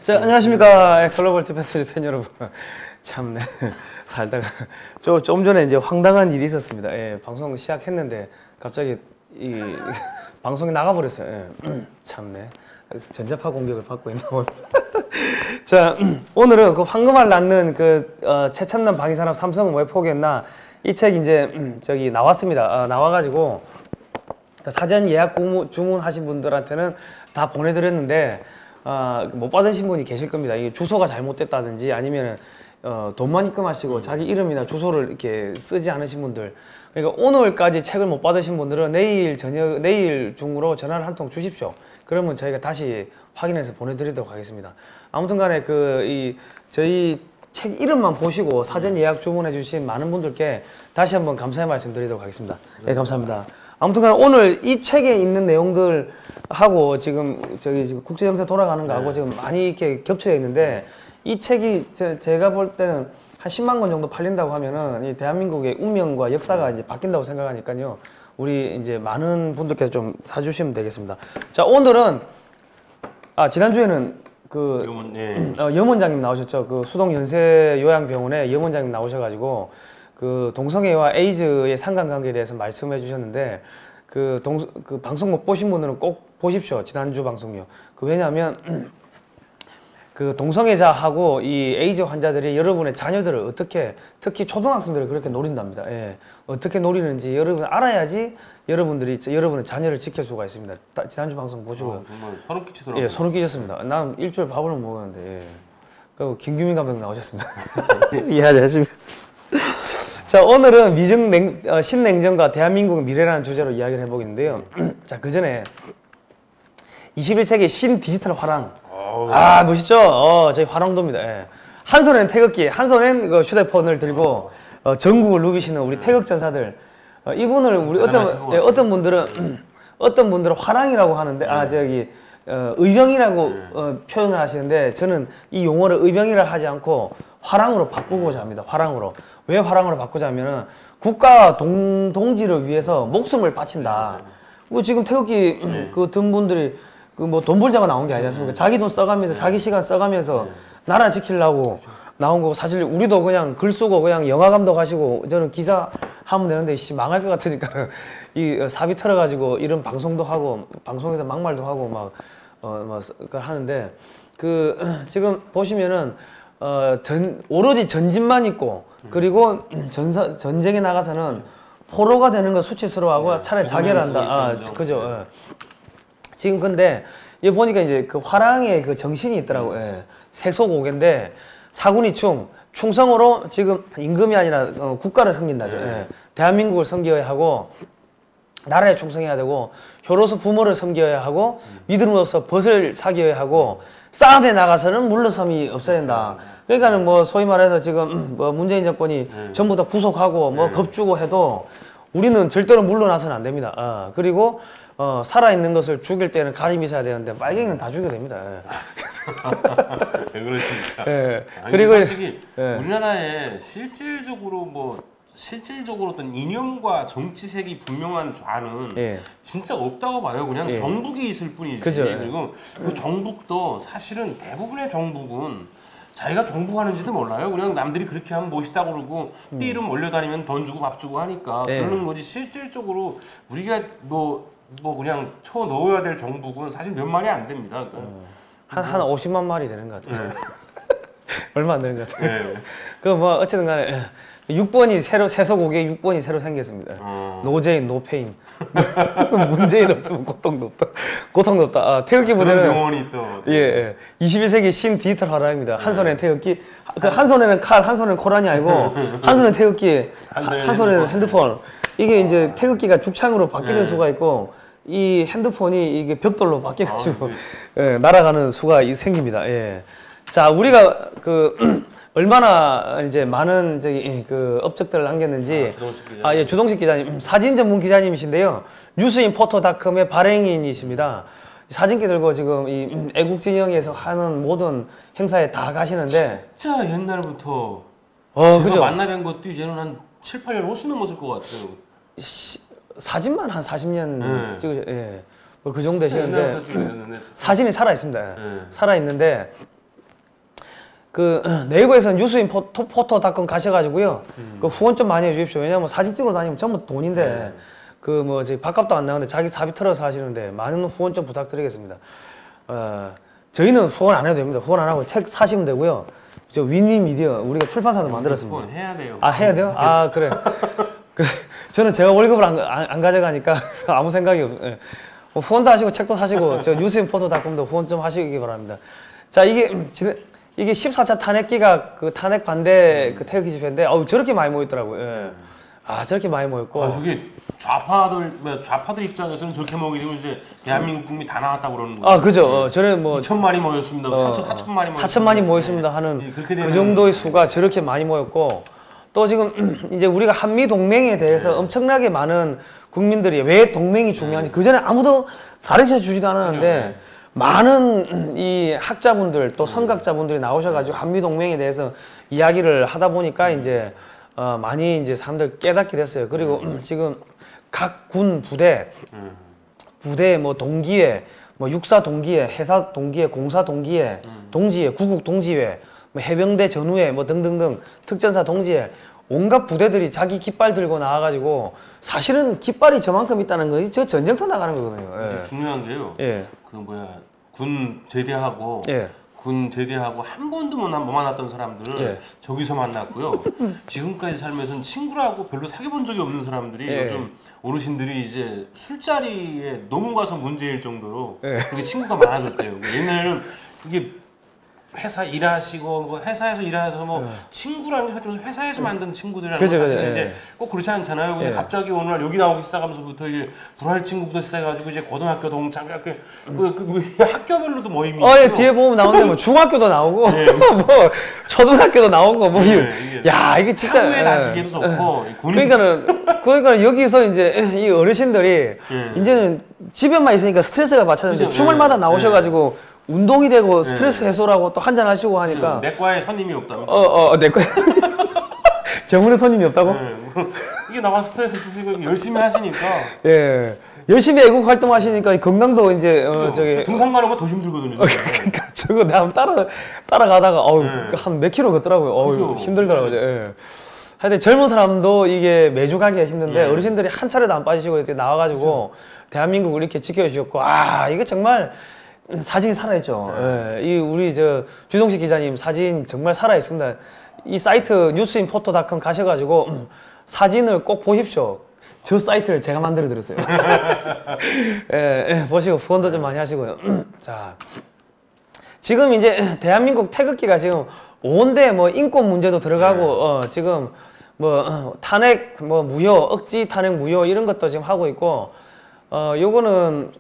안녕하십니까. 글로벌 디펜스 팬 여러분. 참네. 살다가 좀 전에 이제 황당한 일이 있었습니다. 예, 방송 시작했는데 갑자기 이 방송이 나가버렸어요. 예. 참네. 전자파 공격을 받고 있나 봅니다. 자, 오늘은 그 황금알 낳는 최첨단 방위산업 삼성은 왜 포기했나, 이 책 이제 저기 나왔습니다. 나와가지고 사전 예약 주문하신 분들한테는 다 보내드렸는데 못 받으신 분이 계실 겁니다. 이게 주소가 잘못됐다든지 아니면은 돈만 입금하시고 자기 이름이나 주소를 이렇게 쓰지 않으신 분들, 그러니까 오늘까지 책을 못 받으신 분들은 내일 중으로 전화를 한 통 주십시오. 그러면 저희가 다시 확인해서 보내드리도록 하겠습니다. 아무튼간에 저희 책 이름만 보시고 사전 예약 주문해 주신 많은 분들께 다시 한번 감사의 말씀 드리도록 하겠습니다. 네, 감사합니다. 아무튼간 오늘 이 책에 있는 내용들하고 지금 국제정세 돌아가는 거하고 지금 많이 이렇게 겹쳐 있는데, 이 책이 제가 볼 때는 한 10만 권 정도 팔린다고 하면은 이 대한민국의 운명과 역사가 이제 바뀐다고 생각하니까요. 우리 이제 많은 분들께서 좀 사주시면 되겠습니다. 자, 오늘은 지난주에는 염원장님 나오셨죠. 수동 연세 요양병원에 염원장님 나오셔가지고 동성애와 에이즈의 상관관계에 대해서 말씀해 주셨는데, 방송 못 보신 분들은 꼭 보십시오. 지난주 방송요. 왜냐하면 동성애자하고 이 에이즈 환자들이 여러분의 자녀들을 어떻게, 특히 초등학생들을 그렇게 노린답니다. 예. 어떻게 노리는지 여러분 알아야지 여러분들이 여러분의 자녀를 지킬 수가 있습니다. 지난주 방송 보시고요. 정말 소름 끼치더라고요. 예, 소름 끼쳤습니다. 난 일주일 밥을 못 먹었는데. 예. 그리고 김규민 감독 나오셨습니다. 이해하십니까? 자, 오늘은 신냉전과 대한민국의 미래라는 주제로 이야기를 해보겠는데요. 자, 그 전에 21세기 신디지털 화랑. 멋있죠? 저희 화랑도입니다. 예. 한 손엔 태극기, 한 손엔 휴대폰을 들고 전국을 누비시는 우리 태극전사들. 이분을 우리 어떤 분들은 화랑이라고 하는데, 의병이라고 표현을 하시는데, 저는 이 용어를 의병이라 하지 않고 화랑으로 바꾸고자 합니다. 화랑으로. 왜 화랑으로 바꾸자 하면은 국가 동지를 위해서 목숨을 바친다. 지금 태극기 든 분들이 돈 벌자고 나온 게 아니지 않습니까? 자기 돈 써가면서 자기 시간 써가면서 나라 지키려고 나온 거고, 사실 우리도 그냥 글 쓰고 그냥 영화 감독하시고 저는 기자 하면 되는데 망할 것 같으니까 이 사비 털어가지고 이런 방송도 하고 방송에서 막말도 하고 막 하는데, 지금 보시면은 오로지 전진만 있고, 그리고 전쟁에 나가서는 포로가 되는 거 수치스러워하고 차라리 자결한다. 그죠? 지금 근데 여기 보니까 이제 화랑의 정신이 있더라고요. 세소고개인데 사군이충, 충성으로 지금 임금이 아니라 국가를 섬긴다죠. 대한민국을 섬겨야 하고, 나라에 충성해야 되고, 효로서 부모를 섬겨야 하고, 믿음으로써 벗을 사귀어야 하고, 싸움에 나가서는 물러섬이 없어야 된다. 그러니까는 소위 말해서 지금 문재인 정권이 전부 다 구속하고 겁주고 해도 우리는 절대로 물러나서는 안 됩니다. 그리고 살아있는 것을 죽일 때는 가림이 있어야 되는데 빨갱이는 다 죽여도 됩니다. 왜 그러십니까? 그리고 솔직히 우리나라에 실질적으로 어떤 이념과 정치색이 분명한 좌는 진짜 없다고 봐요. 그냥 정북이 있을 뿐이지. 그죠. 그리고 그 정북도 사실은 대부분의 정북은 자기가 정북하는지도 몰라요. 그냥 남들이 그렇게 하면 멋있다고 그러고 띠름 올려다니면 돈 주고 밥 주고 하니까 그러는 거지, 실질적으로 우리가 그냥 쳐 넣어야 될 정북은 사실 몇 마리 안 됩니다. 한 50만 마리 되는 것 같아요. 얼마 안 되는 것 같아요. 어쨌든 간에 6번이 세소고개 6번이 새로 생겼습니다. 노제인, 노페인. 문재인 없으면 고통도 없다. 태극기 부대는 병원이 또 21세기 신 디지털 화랑입니다. 한 손엔 태극기, 한 손에는 칼, 한 손에는 코란이 아니고 한 손에는 태극기, 한 손에는 핸드폰. 이게 이제 태극기가 죽창으로 바뀌는 수가 있고, 이 핸드폰이 이게 벽돌로 바뀌어가지고 날아가는 수가 생깁니다. 자, 우리가 얼마나 이제 많은 업적들을 남겼는지. 주동식 기자님, 사진 전문 기자님이신데요. 뉴스인포토닷컴의 발행인이십니다. 사진기 들고 지금 이 애국 진영에서 하는 모든 행사에 다 가시는데, 진짜 옛날부터 그죠? 만나 뵌 것도 이제는 한 7, 8년 훨씬 넘었을 것 같아요. 사진만 한 40년 찍으셨. 그 정도 되시는데 옛날부터 사진이 살아 있습니다. 네. 살아 있는데 그 네이버에서는 뉴스인 포토닷컴 가셔가지고요. 그 후원 좀 많이 해주십시오. 왜냐면 사진 찍으러 다니면 전부 돈인데 그 뭐 밥값도 안 나오는데 자기 사비 털어서 하시는데 많은 후원 좀 부탁드리겠습니다. 저희는 후원 안 해도 됩니다. 후원 안 하고 책 사시면 되고요. 저 윈윈 미디어 우리가 출판사도 만들었습니다. 후원 해야 돼요. 아 해야 돼요? 아 그래. 저는 제가 월급을 안 가져가니까 아무 생각이 없어요. 예. 뭐 후원도 하시고 책도 사시고 저 뉴스인포토닷컴도 후원 좀 하시기 바랍니다. 자 이게 14차 탄핵기가 그 탄핵 반대 그 태극기 집회인데 저렇게 많이 모였더라고요. 예. 아 저렇게 많이 모였고. 저게 좌파들 입장에서는 저렇게 모이게 되면 이제 대한민국 국민이 다 나왔다고 그러는 거예요. 그죠. 저래 뭐 2천만이 모였습니다. 4천만이 4천만이 모였습니다 하는 그 정도의 수가 저렇게 많이 모였고 또 지금 이제 우리가 한미 동맹에 대해서 엄청나게 많은 국민들이 왜 동맹이 중요한지 그 전에 아무도 가르쳐 주지도 않았는데 많은 이 학자분들 또 선각자분들이 나오셔가지고 한미 동맹에 대해서 이야기를 하다 보니까 이제 많이 이제 사람들 깨닫게 됐어요. 그리고 지금 각 군 부대 뭐 동기회, 뭐 육사 동기회, 해사 동기회, 공사 동기회, 동지회, 구국 동지회, 뭐 해병대 전우회, 뭐 등등등 특전사 동지회 온갖 부대들이 자기 깃발 들고 나와가지고 사실은 깃발이 저만큼 있다는 것이 저 전쟁터 나가는 거거든요. 예. 중요한 게요. 예. 그 군 제대하고 예. 군 제대하고 한 번도 못 만났던 사람들을 예. 저기서 만났고요. 지금까지 살면서는 친구라고 별로 사귀어본 적이 없는 사람들이 예. 요즘 어르신들이 이제 술자리에 너무 가서 문제일 정도로 예. 그렇게 친구가 많아졌대요. 옛날에는 그게 회사 일하시고 뭐 회사에서 일해서 뭐 친구라는 게 사실 회사에서 만든 친구들이라는 그죠, 건 사실 그죠, 이제 예. 꼭 그렇지 않잖아요. 근데 갑자기 어느 날 여기 나오기 시작하면서부터 이제 불알 친구부터 시작해가지고 이제 고등학교 동창학교 학교별로도 모임이 예, 있고. 뒤에 보면 나오는데 뭐 중학교도 나오고 네. 뭐 초등학교도 나오고 뭐 야 이게 진짜 학교에 다니기도 좋고 그러니까 여기서 이제 이 어르신들이 이제는 집에만 있으니까 스트레스가 받쳤는데 그죠, 주말마다 나오셔가지고 운동이 되고 스트레스 해소라고 또 한잔 하시고 하니까 내과에 손님이 없답니다. 내과 병원에 손님이 없다고? 이게 나가 스트레스 푸시고 열심히 하시니까 예 열심히 애국 활동하시니까 건강도 이제 저기 등산 가는 거 더 힘들거든요. 그러니까 저거 내가 따라가다가 한 몇 킬로 걷더라고요. 그죠. 힘들더라고요. 예. 하여튼 젊은 사람도 이게 매주 가기가 힘든데 어르신들이 한 차례도 안 빠지시고 이렇게 나와가지고 대한민국을 이렇게 지켜주셨고 이거 정말 사진이 살아있죠. 예. 이 우리 저 주동식 기자님 사진 정말 살아있습니다. 이 사이트 뉴스인포토닷컴 가셔가지고 사진을 꼭 보십시오. 저 사이트를 제가 만들어 드렸어요. 보시고 후원도 좀 많이 하시고요. 자, 지금 이제 대한민국 태극기가 지금 온데 뭐 인권 문제도 들어가고 지금 뭐 탄핵 뭐 무효, 억지 탄핵 무효 이런 것도 지금 하고 있고 요거는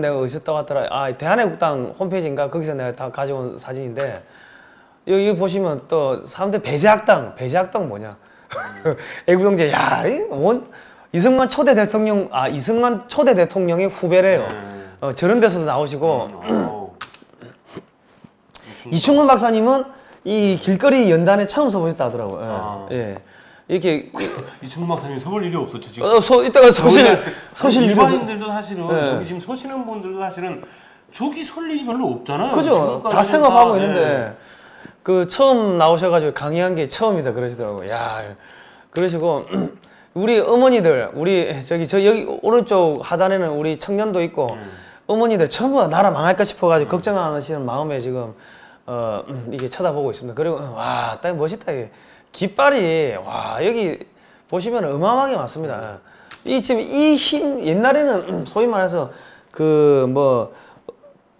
내가 어디서 떠왔더라. 대한애국당 홈페이지인가 거기서 내가 다 가져온 사진인데 여기 보시면 또 사람들 배제학당 뭐냐? 애국경제 이승만 초대 대통령의 후배래요. 저런 데서도 나오시고 이충근 박사님은 이 길거리 연단에 처음 서보셨다 하더라고요. 예. 이렇게 이충근 박사님 서볼 일이 없었죠 지금. 이따가 서실 일이 일반인들도 사실은 저기 지금 서시는 분들도 사실은 저기 설 일이 별로 없잖아요. 그죠. 다 생각하고 있는데 그 처음 나오셔가지고 강의한 게 처음이다 그러시더라고요. 그러시고 우리 어머니들 여기 오른쪽 하단에는 우리 청년도 있고 어머니들 전부 다 나라 망할까 싶어가지고 걱정하시는 마음에 지금 이게 쳐다보고 있습니다. 그리고 딱 멋있다 이게. 깃발이 여기 보시면 어마어마하게 많습니다. 지금 이 힘 옛날에는 소위 말해서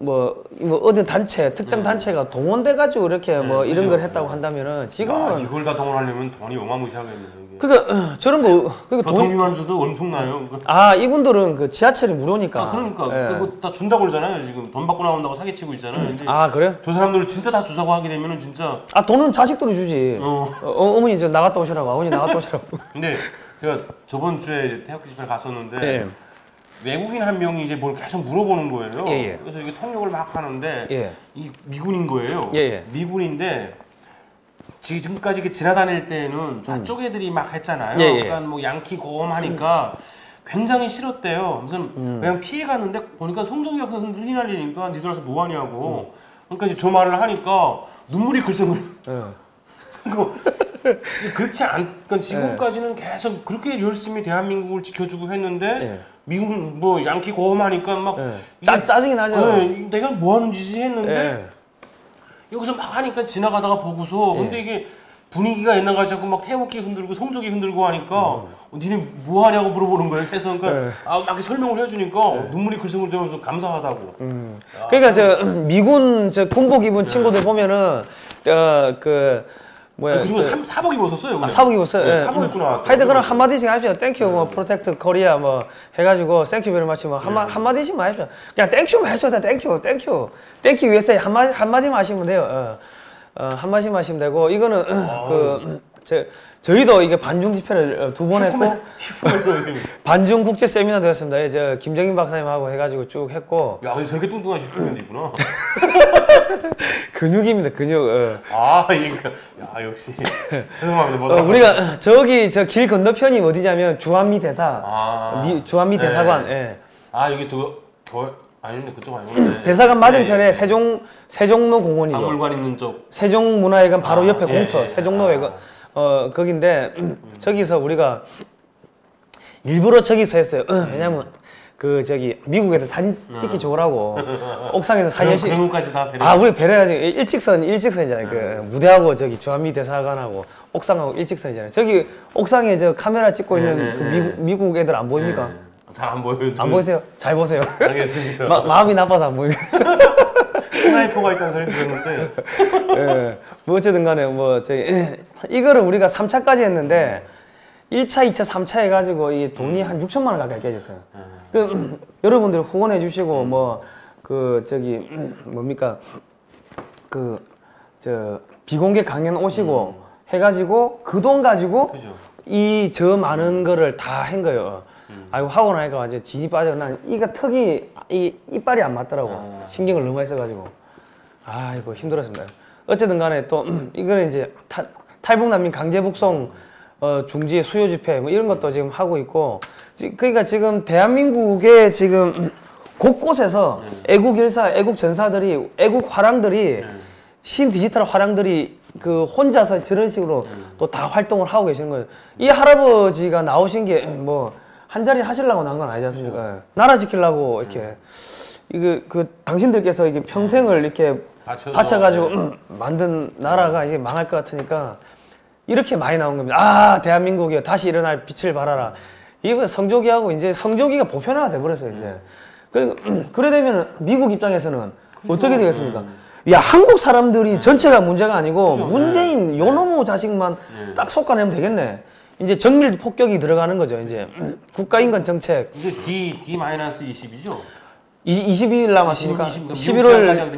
어떤 단체 특정 단체가 동원돼 가지고 이렇게 이런 걸 했다고 한다면은 지금은 이걸 다 동원하려면 돈이 어마무시하겠네요. 그러니까 저런 거 교통비만서도 엄청나요. 이분들은 그 지하철이 무료니까. 그러니까 그거 다 준다고 그러잖아요. 지금 돈 받고 나온다고 사기치고 있잖아요. 근데 그래요? 저 사람들을 진짜 다 주자고 하게 되면은 진짜 돈은 자식들이 주지. 어머니 저 나갔다 오시라고 아버지 나갔다 오시라고. 근데 제가 저번 주에 태극기 집회를 갔었는데 외국인 한 명이 이제 뭘 계속 물어보는 거예요. 그래서 이게 통역을 막 하는데 이 미군인 거예요. 미군인데 지금까지 이렇게 지나다닐 때는 저쪽 애들이 막 했잖아요. 그러니까 뭐 양키 고음하니까 굉장히 싫었대요. 무슨 그냥 피해 갔는데 보니까 송정이가 휘날리니까 니들 와서 뭐 하냐고. 그러니까 이제 저 말을 하니까 눈물이 글썽을. 그렇지 그러니까 지금까지는 계속 그렇게 열심히 대한민국을 지켜주고 했는데 미국은 뭐 양키 고험하니까 막 짜증이 나죠. 내가 뭐 하는 짓이 했는데 여기서 막 하니까 지나가다가 보고서 근데 이게 분위기가 옛날 같이 자꾸 막 태극기 흔들고 성조기 흔들고 하니까 니네 뭐 하냐고 물어보는 거예요. 그래서 그러니까 막 이렇게 설명을 해주니까 눈물이 글썽을 좀 감사하다고. 그러니까 저 미군 저 군복 입은 친구들 보면은 뭐야 그중에 사복 입었었어요. 사복 입었어요. 사복 입고 나왔고. 하여튼 그럼 한 마디씩 하십시오. 땡큐 뭐 프로텍트 코리아 뭐 해가지고 땡큐 베리 마치 뭐 한 마디씩만 하십시오. 그냥 땡큐만 해줘도 땡큐 USA 한 마디만 하시면 돼요. 한 마디만 하시면 되고 이거는 저희도 이게 반중 집회를 2번 했고 반중 국제 세미나도 했습니다. 저 김정인 박사님하고 해가지고 쭉 했고. 야, 근데 저렇게 뚱뚱한 슈퍼맨도 있구나. 근육입니다, 근육. 이거 야 역시. 죄송합니다. 우리가 저기 저 길 건너편이 어디냐면 주한미 대사, 주한미 대사관. 여기 아닌데 그쪽 아니었는데. 대사관 맞은편에 세종로 공원이죠. 박물관 있는 쪽. 세종문화회관 바로 옆에 공터 세종로회관. 거긴데 저기서 우리가 일부러 저기서 했어요. 왜냐면 미국 애들 사진 찍기 좋으라고 옥상에서 사진 열심히. 그런까지 다 배려. 우리 배려야지. 일직선이잖아요. 그 무대하고 저기 주한미 대사관하고 옥상하고 일직선이잖아요. 저기 옥상에 저 카메라 찍고 있는 그 미국 애들 안 보입니까? 잘 안 보여요. 안 보이세요? 잘 보세요. 알겠습니다. 마음이 나빠서 안 보이고. 스나이퍼가 있다는 소리 들었는데. 뭐 어쨌든 간에 이거를 우리가 3차까지 했는데 1차, 2차, 3차 해가지고 이 돈이 한 6천만 원 가까이 깨졌어요. 여러분들 후원해 주시고 비공개 강연 오시고 해가지고 그 돈 가지고 이 저 많은 거를 다 한 거예요. 아이고 하고 나니까 완전 진이 빠져. 난 턱이 이빨이 안 맞더라고. 신경을 너무 많이 써가지고. 아이고 힘들었습니다. 어쨌든 간에 또 이거는 이제 탈북난민 강제 북송 중지 수요 집회 뭐 이런 것도 지금 하고 있고. 그러니까 지금 대한민국의 지금 곳곳에서 애국 일사, 애국 전사들이, 애국 화랑들이 신 디지털 화랑들이 혼자서 저런 식으로 또 다 활동을 하고 계시는 거예요. 이 할아버지가 나오신 게 한 자리 하시려고 나온 건 아니지 않습니까? 나라 지키려고 이렇게 당신들께서 이게 평생을 이렇게 바쳐가지고 만든 나라가 이제 망할 것 같으니까 이렇게 많이 나온 겁니다. 대한민국이여 다시 일어날 빛을 발하라. 이게 성조기하고 이제 성조기가 보편화가 돼버렸어요. 이제 그래 되면 미국 입장에서는 어떻게 되겠습니까? 야, 한국 사람들이 전체가 문제가 아니고 문재인 요놈의 자식만 딱 솎아내면 되겠네. 이제 정밀 폭격이 들어가는 거죠. 이제 국가인권 정책. 이게 D-20이죠? 22일 남았으니까 11월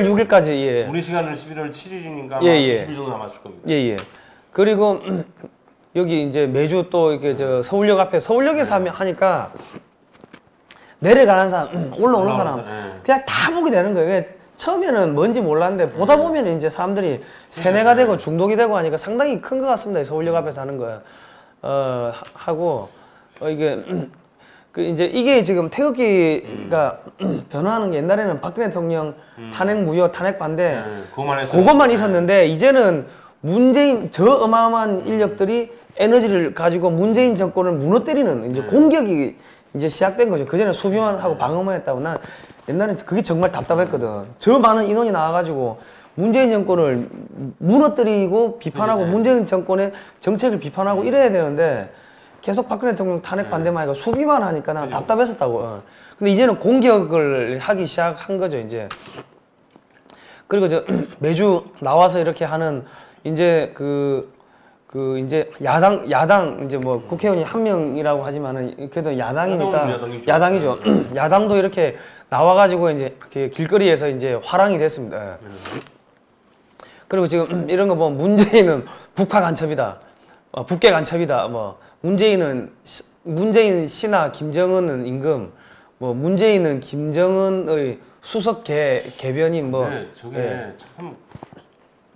6일까지. 우리 시간은 11월 7일이니까 20일 정도 남았을 겁니다. 그리고 여기 이제 매주 또 이렇게 서울역 앞에 서울역에서 하니까 내려가는 사람, 올라오는 사람 그냥 다 보게 되는 거예요. 처음에는 뭔지 몰랐는데 보다 보면 이제 사람들이 세뇌가 되고 중독이 되고 하니까 상당히 큰 것 같습니다. 서울역 앞에서 하는 거예요. 하고 이게 지금 태극기가 변화하는 게 옛날에는 박근혜 대통령 탄핵 무효, 탄핵 반대 그것만 있었는데 이제는 저 어마어마한 인력들이 에너지를 가지고 문재인 정권을 무너뜨리는 이제 공격이 이제 시작된 거죠. 그전에 수비만 하고 방어만 했다고. 난 옛날에 그게 정말 답답했거든. 저 많은 인원이 나와가지고 문재인 정권을 무너뜨리고 비판하고 문재인 정권의 정책을 비판하고 이래야 되는데 계속 박근혜 대통령 탄핵 반대만 하니까 수비만 하니까 난 답답했었다고. 근데 이제는 공격을 하기 시작한 거죠, 이제. 그리고 매주 나와서 이렇게 하는 이제 이제 야당 이제 국회의원이 한 명이라고 하지만은 그래도 야당이죠. 야당도 이렇게 나와가지고 이제 길거리에서 이제 화랑이 됐습니다. 그리고 지금 이런 거 보면 문재인은 북화 간첩이다, 북계 간첩이다, 문재인 신하 김정은은 임금, 문재인은 김정은의 수석 개변인 저게 참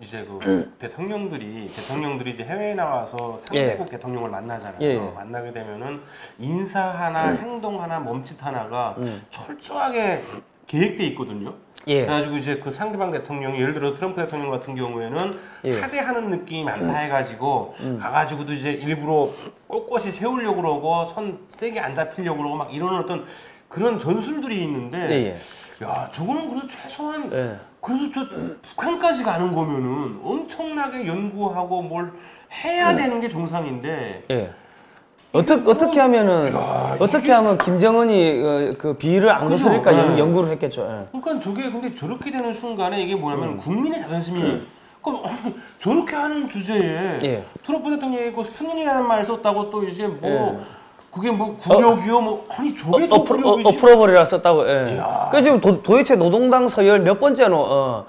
이제 그 대통령들이 이제 해외에 나와서 상대국 대통령을 만나잖아요. 만나게 되면은 인사 하나, 행동 하나, 몸짓 하나가 철저하게 계획돼 있거든요. 그래가지고 이제 그 상대방 대통령이 예를 들어 트럼프 대통령 같은 경우에는 하대하는 느낌이 많다 해가지고 가가지고도 이제 일부러 꼿꼿이 세우려고 그러고 손 세게 안 잡히려고 그러고 막 이런 어떤 그런 전술들이 있는데 야 저거는 그래도 최소한 그래도 저 북한까지 가는 거면은 엄청나게 연구하고 뭘 해야 되는 게 정상인데 어떻게 하면 김정은이 그 비위를 안 거스를까 연구를 했겠죠. 그러니까 저게 근데 저렇게 되는 순간에 이게 뭐냐면 국민의 자존심이 그럼 저렇게 하는 주제에 트럼프 대통령이 그 승인이라는 말 썼다고 또 이제 뭐 그게 뭐 굴욕이요 뭐 아니 저게 더 굴욕이지. 어프로벌이라 썼다고. 그 지금 도대체 노동당 서열 몇 번째노?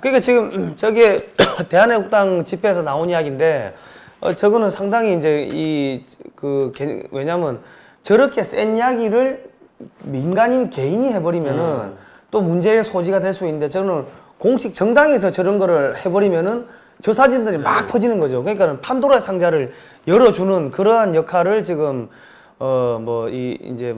그러니까 지금 저게 대한애국당 집회에서 나온 이야기인데 저거는 상당히 이제 왜냐면 저렇게 센 이야기를 민간인 개인이 해버리면은 또 문제의 소지가 될 수 있는데 저는 공식 정당에서 저런 거를 해버리면은 저 사진들이 막 퍼지는 거죠. 그러니까 판도라 상자를 열어주는 그러한 역할을 지금 이제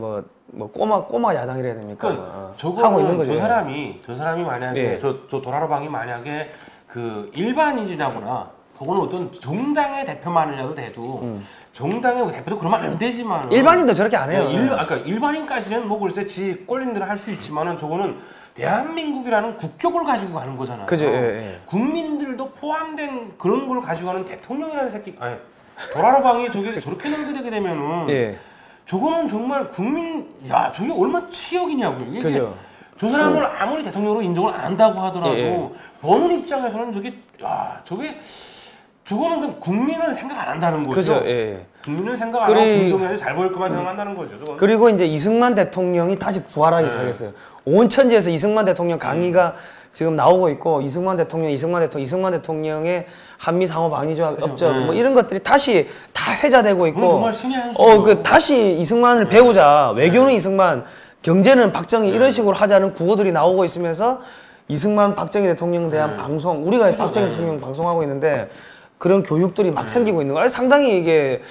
꼬마 야당이라 해야 됩니까? 하고 있는 거죠. 저 사람이 만약에 저 도라로방이 만약에 그 일반인이라거나 혹은 어떤 정당의 대표만이라도 돼도 정당의 대표도 그러면 안 되지만 일반인도 저렇게 안 해요. 그러니까 일반인까지는 뭐 글쎄 지 꼴린 대로 할 수 있지만은 저거는 대한민국이라는 국격을 가지고 가는 거잖아요. 그죠. 국민들도 포함된 그런 걸 가지고 가는 대통령이라는 새끼 도라로방이 저렇게 넘겨되게 되면은 저거는 정말 저게 얼마나 치욕이냐고요. 이게 그죠. 저 사람을 아무리 대통령으로 인정을 안 한다고 하더라도 보는 입장에서는 저거는 그냥 국민은 생각 안 한다는 거죠. 그죠. 국민은 생각 안 하고 김정은이 잘 보일 것만 생각한다는 거죠. 저거는. 그리고 이제 이승만 대통령이 다시 부활하기 시작했어요. 온 천지에서 이승만 대통령 강의가 지금 나오고 있고 이승만 대통령의 한미 상호 방위조약 업적 뭐 이런 것들이 다시 다 회자되고 있고 정말 신의 한 수죠. 다시 이승만을 배우자. 외교는 이승만, 경제는 박정희 이런 식으로 하자는 구호들이 나오고 있으면서 이승만 박정희 대통령에 대한 방송 우리가 박정희 대통령 방송하고 있는데 그런 교육들이 막 생기고 있는 거예요. 상당히 이게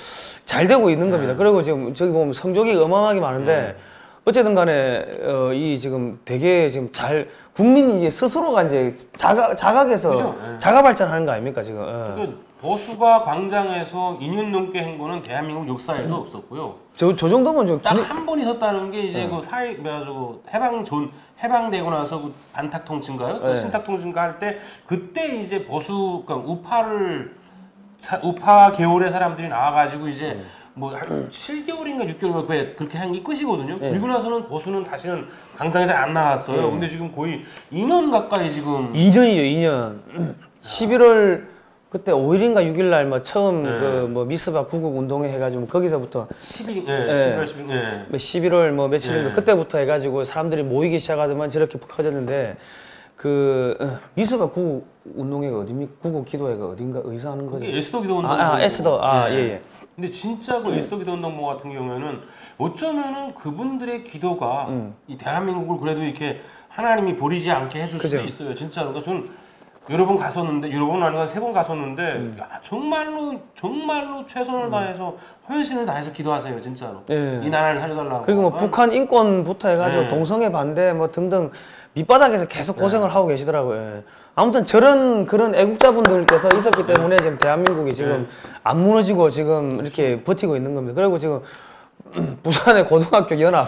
잘 되고 있는 겁니다. 그리고 지금 저기 보면 성적이 어마어마하게 많은데 어쨌든 간에 이 지금 되게 지금 국민이 이제 스스로가 이제 자각해서 자가 발전하는 거 아닙니까 지금? 보수가 광장에서 2년 넘게 한 거는 대한민국 역사에도 없었고요. 저 정도면 좀 딱 한 번 있었다는 게 이제 그 해방되고 나서 그 반탁통치인가요? 그 신탁통치인가 할 때 그때 이제 그러니까 우파 계열의 사람들이 나와가지고 이제 뭐 한 7개월인가 6개월 그렇게 한 게 끝이거든요. 그리고 나서는 보수는 다시는 광장에서 안 나왔어요. 근데 지금 거의 2년 가까이 지금 2년이요. 11월 그때 5일인가 6일 날 뭐 처음 그 뭐 미스바 구국 운동회 해가지고 거기서부터 11월 뭐 며칠인가 그때부터 해가지고 사람들이 모이기 시작하더만 저렇게 커졌는데 그 미스바 구국 운동회가 어디입니까? 구국 기도회가 어디서 하는 거죠? 에스더 기도 운동. 에스더. 예. 근데 진짜 그 에스더 기도 운동 같은 경우에는 어쩌면은 그분들의 기도가 이 대한민국을 그래도 이렇게 하나님이 버리지 않게 해줄 수도 있어요. 진짜로. 그러니까 저는 여러 번 갔었는데 여러 번 아니고 3번 갔었는데 야, 정말로 최선을 다해서 헌신을 다해서 기도하세요. 진짜로. 이 나라를 살려달라고. 그리고 뭐 북한 인권부터 해가지고 동성애 반대 뭐 등등 밑바닥에서 계속 고생을 하고 계시더라고요. 아무튼 그런 애국자분들께서 있었기 때문에 지금 대한민국이 지금 안 무너지고 지금 이렇게 버티고 있는 겁니다. 그리고 지금 부산의 고등학교 연합,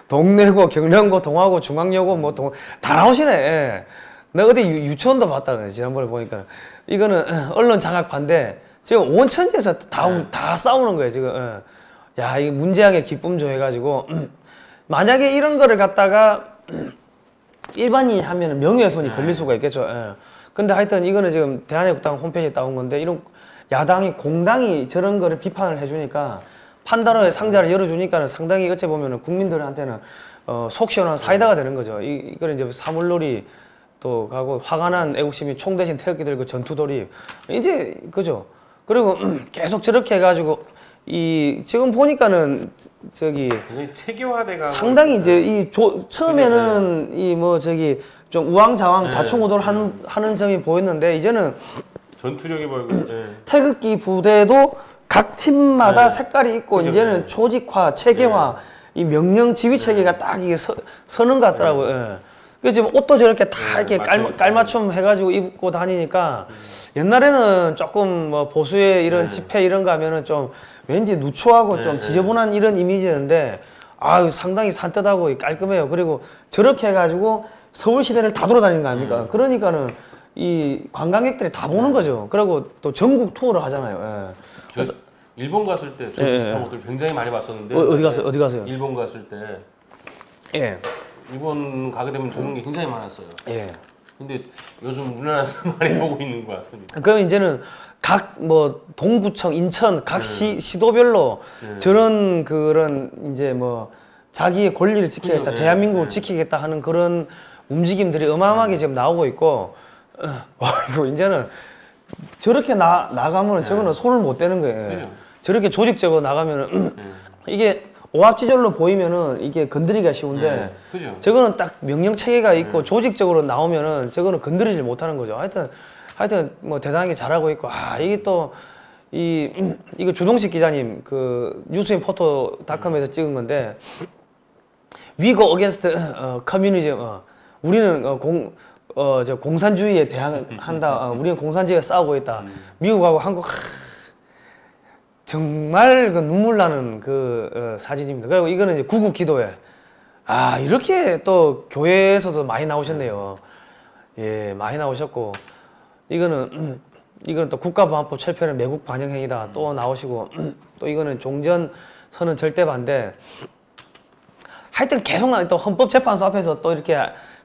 동래고, 경량고, 동화고, 중앙여고 뭐 다 나오시네. 내가 어디 유치원도 봤다 그래 지난번에 보니까. 이거는 언론 장악 반대. 지금 온 천지에서 다 싸우는 거예요 지금. 야, 이 문재양의 기쁨조 해가지고 만약에 이런 거를 갖다가 일반인이 하면 명예훼손이 걸릴 수가 있겠죠. 근데 하여튼 이거는 지금 대한애국당 홈페이지에 따온 건데 이런 야당이 공당이 저런 거를 비판을 해주니까 판단의 상자를 열어주니까는 상당히 어찌 보면은 국민들한테는 속 시원한 사이다가 되는 거죠. 이거는 이제 사물놀이 또 가고 화가 난 애국심이 총 대신 태극기 들고 전투 돌입 이제 그죠. 그리고 계속 저렇게 해가지고 이 지금 보니까는 저기 체계화돼가 상당히 이제 이 처음에는 이 뭐 저기 좀 우왕좌왕 좌충우돌 하는 점이 보였는데 이제는 전투력이 보이고 태극기 부대도 각 팀마다 색깔이 있고 그죠, 이제는 조직화, 체계화, 이 명령 지휘 체계가 딱 이게 서는 것 같더라고요. 예. 그래서 지금 옷도 저렇게 다 이렇게 깔맞춤 해가지고 입고 다니니까 옛날에는 조금 뭐 보수의 이런 집회 이런 거 하면은 좀 왠지 누추하고 좀 지저분한 이런 이미지였는데 아유 상당히 산뜻하고 깔끔해요. 그리고 저렇게 해가지고 서울 시내를 다 돌아다니는 거 아닙니까? 그러니까는 이 관광객들이 다 보는 거죠. 그리고 또 전국 투어를 하잖아요. 예. 그래서 일본 갔을 때 저 비슷한 것들 굉장히 많이 봤었는데 어디 가세요? 일본 갔을 때 예. 일본 가게 되면 저런 게 굉장히 많았어요. 예. 근데 요즘 우리나라에서 많이 보고 있는 것 같습니다. 그럼 이제는 각 뭐 동구청, 인천 각 시도별로 저런 그런 이제 뭐 자기의 권리를 지키겠다, 대한민국을 지키겠다 하는 그런 움직임들이 어마어마하게 지금 나오고 있고, 이거 이제는 저렇게 나가면은 저거는 손을 못 대는 거예요. 저렇게 조직적으로 나가면은 이게 오합지졸로 보이면은 이게 건드리기가 쉬운데 저거는 딱 명령 체계가 있고 조직적으로 나오면은 저거는 건드리질 못하는 거죠. 하여튼 뭐 대단하게 잘하고 있고 이게 또 이거 주동식 기자님 그 뉴스인 포토닷컴에서 찍은 건데 We go against communism. 우리는 공산주의에 대항한다. 우리는 공산주의에 싸우고 있다. 미국하고 한국 정말 그 눈물 나는 그 사진입니다. 그리고 이거는 이제 구국 기도회. 이렇게 또 교회에서도 많이 나오셨네요. 예, 많이 나오셨고 이거는 또 국가보안법 철폐는 매국 반영행위다 또 나오시고 또 이거는 종전 선언 절대 반대. 하여튼 계속 또 헌법재판소 앞에서 또 이렇게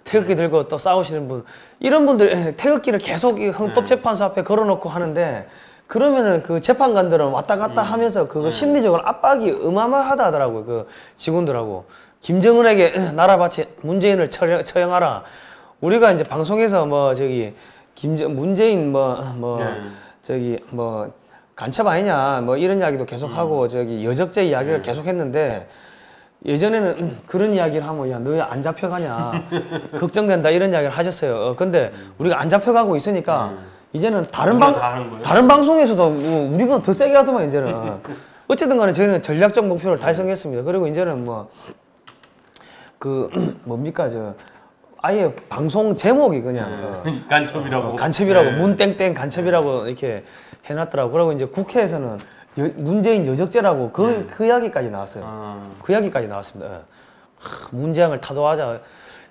태극기 들고 또 싸우시는 분 이런 분들 태극기를 계속 헌법재판소 앞에 걸어놓고 하는데 그러면은 그 재판관들은 왔다 갔다 하면서 그거 심리적으로 압박이 어마어마하다 하더라고요. 그 직원들하고 김정은에게 나라 바치 문재인을 처형하라. 우리가 이제 방송에서 뭐 저기 문재인 저기 뭐 간첩 아니냐 뭐 이런 이야기도 계속하고 저기 여적죄 이야기를 계속했는데 예전에는 그런 이야기를 하면 야 너 안 잡혀가냐 걱정된다 이런 이야기를 하셨어요. 근데 우리가 안 잡혀가고 있으니까 이제는 다른 방송에서도 우리보다 더 세게 하더만 이제는. 어쨌든 간에 저희는 전략적 목표를 달성했습니다. 그리고 이제는 뭐 뭡니까 아예 방송 제목이 그냥 간첩이라고 문땡땡 간첩이라고 이렇게 해놨더라고. 그리고 이제 국회에서는 문재인 여적죄라고 그 이야기까지 나왔어요. 그 이야기까지 나왔습니다. 문재앙을 타도하자.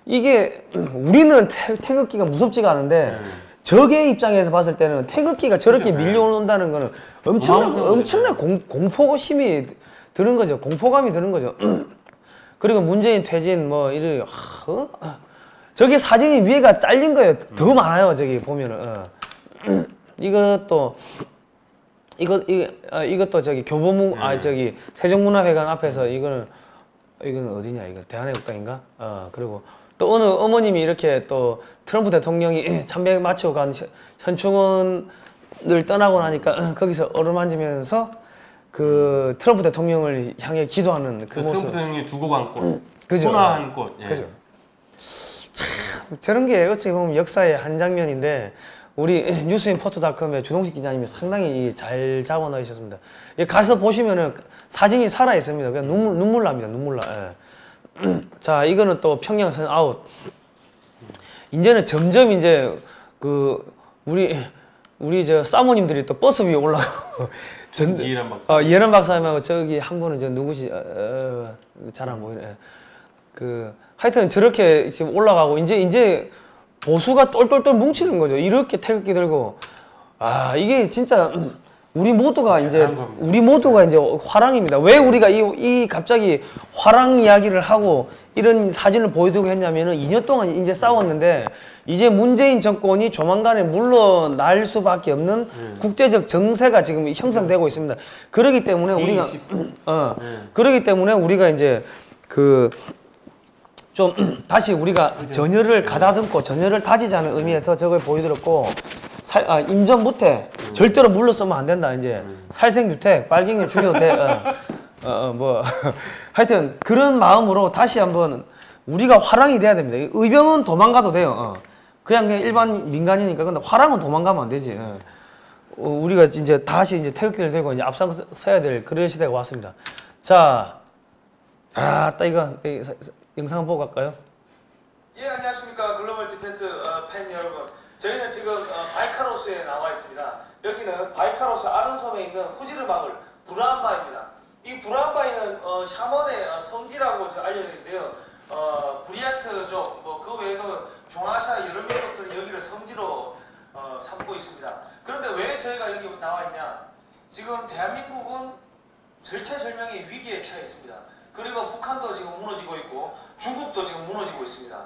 이게 우리는 태극기가 무섭지가 않은데 적의 입장에서 봤을 때는 태극기가 저렇게 밀려온다는 거는 엄청난 공포심이 드는 거죠. 공포감이 드는 거죠. 그리고 문재인 퇴진 뭐 이래 저게 사진이 위에가 잘린 거예요. 더 많아요. 저기 보면은 이것도 저기 교보문 저기 세종문화회관 앞에서 이거는 어디냐 이거 대한애국당인가? 그리고 또 어느 어머님이 이렇게 또 트럼프 대통령이 참배 마치고 간 현충원을 떠나고 나니까 거기서 어루만지면서 그 트럼프 대통령을 향해 기도하는 그 모습. 트럼프 대통령이 두고 간 꽃, 소나한 꽃. 그죠. 참 저런 게 어떻게 보면 역사의 한 장면인데 우리 뉴스인 포토닷컴의 주동식 기자님이 상당히 잘 잡아 넣으셨습니다. 가서 보시면은 사진이 살아 있습니다. 그냥 눈물 납니다. 눈물 나. 자, 이거는 또 평양선 아웃. 이제는 점점 이제 우리 저 사모님들이 또 버스 위에 올라가고 이해란 박사. 이해란 박사님하고 저기 한 분은 저 누구시 잘 안 보이네. 하여튼 저렇게 지금 올라가고 이제 보수가 똘똘똘 뭉치는 거죠. 이렇게 태극기 들고 이게 진짜 우리 모두가 이제 화랑입니다. 왜 우리가 갑자기 화랑 이야기를 하고 이런 사진을 보여주고 했냐면은 2년 동안 이제 싸웠는데 이제 문재인 정권이 조만간에 물러날 수밖에 없는 국제적 정세가 지금 형성되고 있습니다. 그렇기 때문에 우리가 이제 좀 다시 우리가 전열을 가다듬고 전열을 다지자는 의미에서 저걸 보여드렸고 임전무태 절대로 물러서면 안 된다. 이제 살생유택, 빨갱이 죽여도 돼. 뭐 하여튼 그런 마음으로 다시 한번 우리가 화랑이 돼야 됩니다. 의병은 도망가도 돼요. 그냥 일반 민간이니까. 근데 화랑은 도망가면 안 되지. 우리가 이제 다시 이제 태극기를 들고 이제 앞장서야 될 그런 시대가 왔습니다. 자, 딱 이거 영상 한번 보고 갈까요? 예, 안녕하십니까. 글로벌 디펜스 팬 여러분. 저희는 지금 바이카로스에 나와 있습니다. 여기는 바이카로스 아른섬에 있는 후지르 마을 브라한바입니다. 이 브라한바이는 샤먼의 성지라고 알려져 있는데요. 브리아트족, 뭐 그 외에도 중앙아시아 여러 민족들이 여기를 성지로 삼고 있습니다. 그런데 왜 저희가 여기 나와 있냐? 지금 대한민국은 절체절명의 위기에 처해 있습니다. 그리고 북한도 지금 무너지고 있고 중국도 지금 무너지고 있습니다.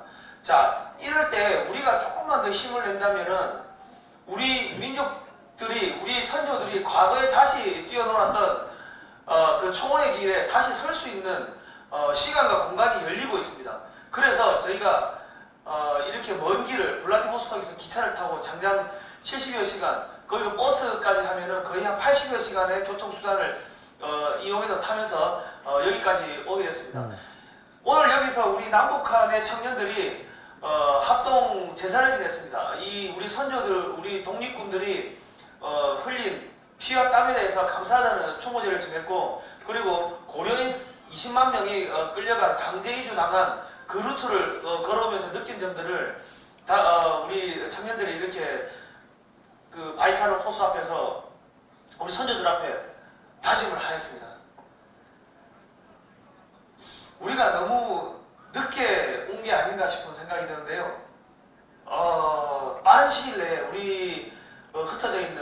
자, 이럴 때 우리가 조금만 더 힘을 낸다면은 우리 민족들이, 우리 선조들이 과거에 다시 뛰어놀았던 그 총원의 길에 다시 설 수 있는 시간과 공간이 열리고 있습니다. 그래서 저희가 이렇게 먼 길을 블라디보스톡에서 기차를 타고 장장 70여 시간, 거기서 버스까지 하면은 거의 한 80여 시간의 교통수단을 이용해서 타면서 여기까지 오게 됐습니다. 오늘 여기서 우리 남북한의 청년들이 합동 제사를 지냈습니다. 이 우리 선조들, 우리 독립군들이 흘린 피와 땀에 대해서 감사하다는 추모제를 지냈고, 그리고 고려인 20만 명이 끌려간 강제 이주 당한 그 루트를 걸어오면서 느낀 점들을 다 우리 청년들이 이렇게 그 바이카르 호수 앞에서 우리 선조들 앞에 다짐을 하였습니다. 우리가 너무 늦게 온 게 아닌가 싶은 생각이 드는데요. 빠른 시일 내에 우리 흩어져 있는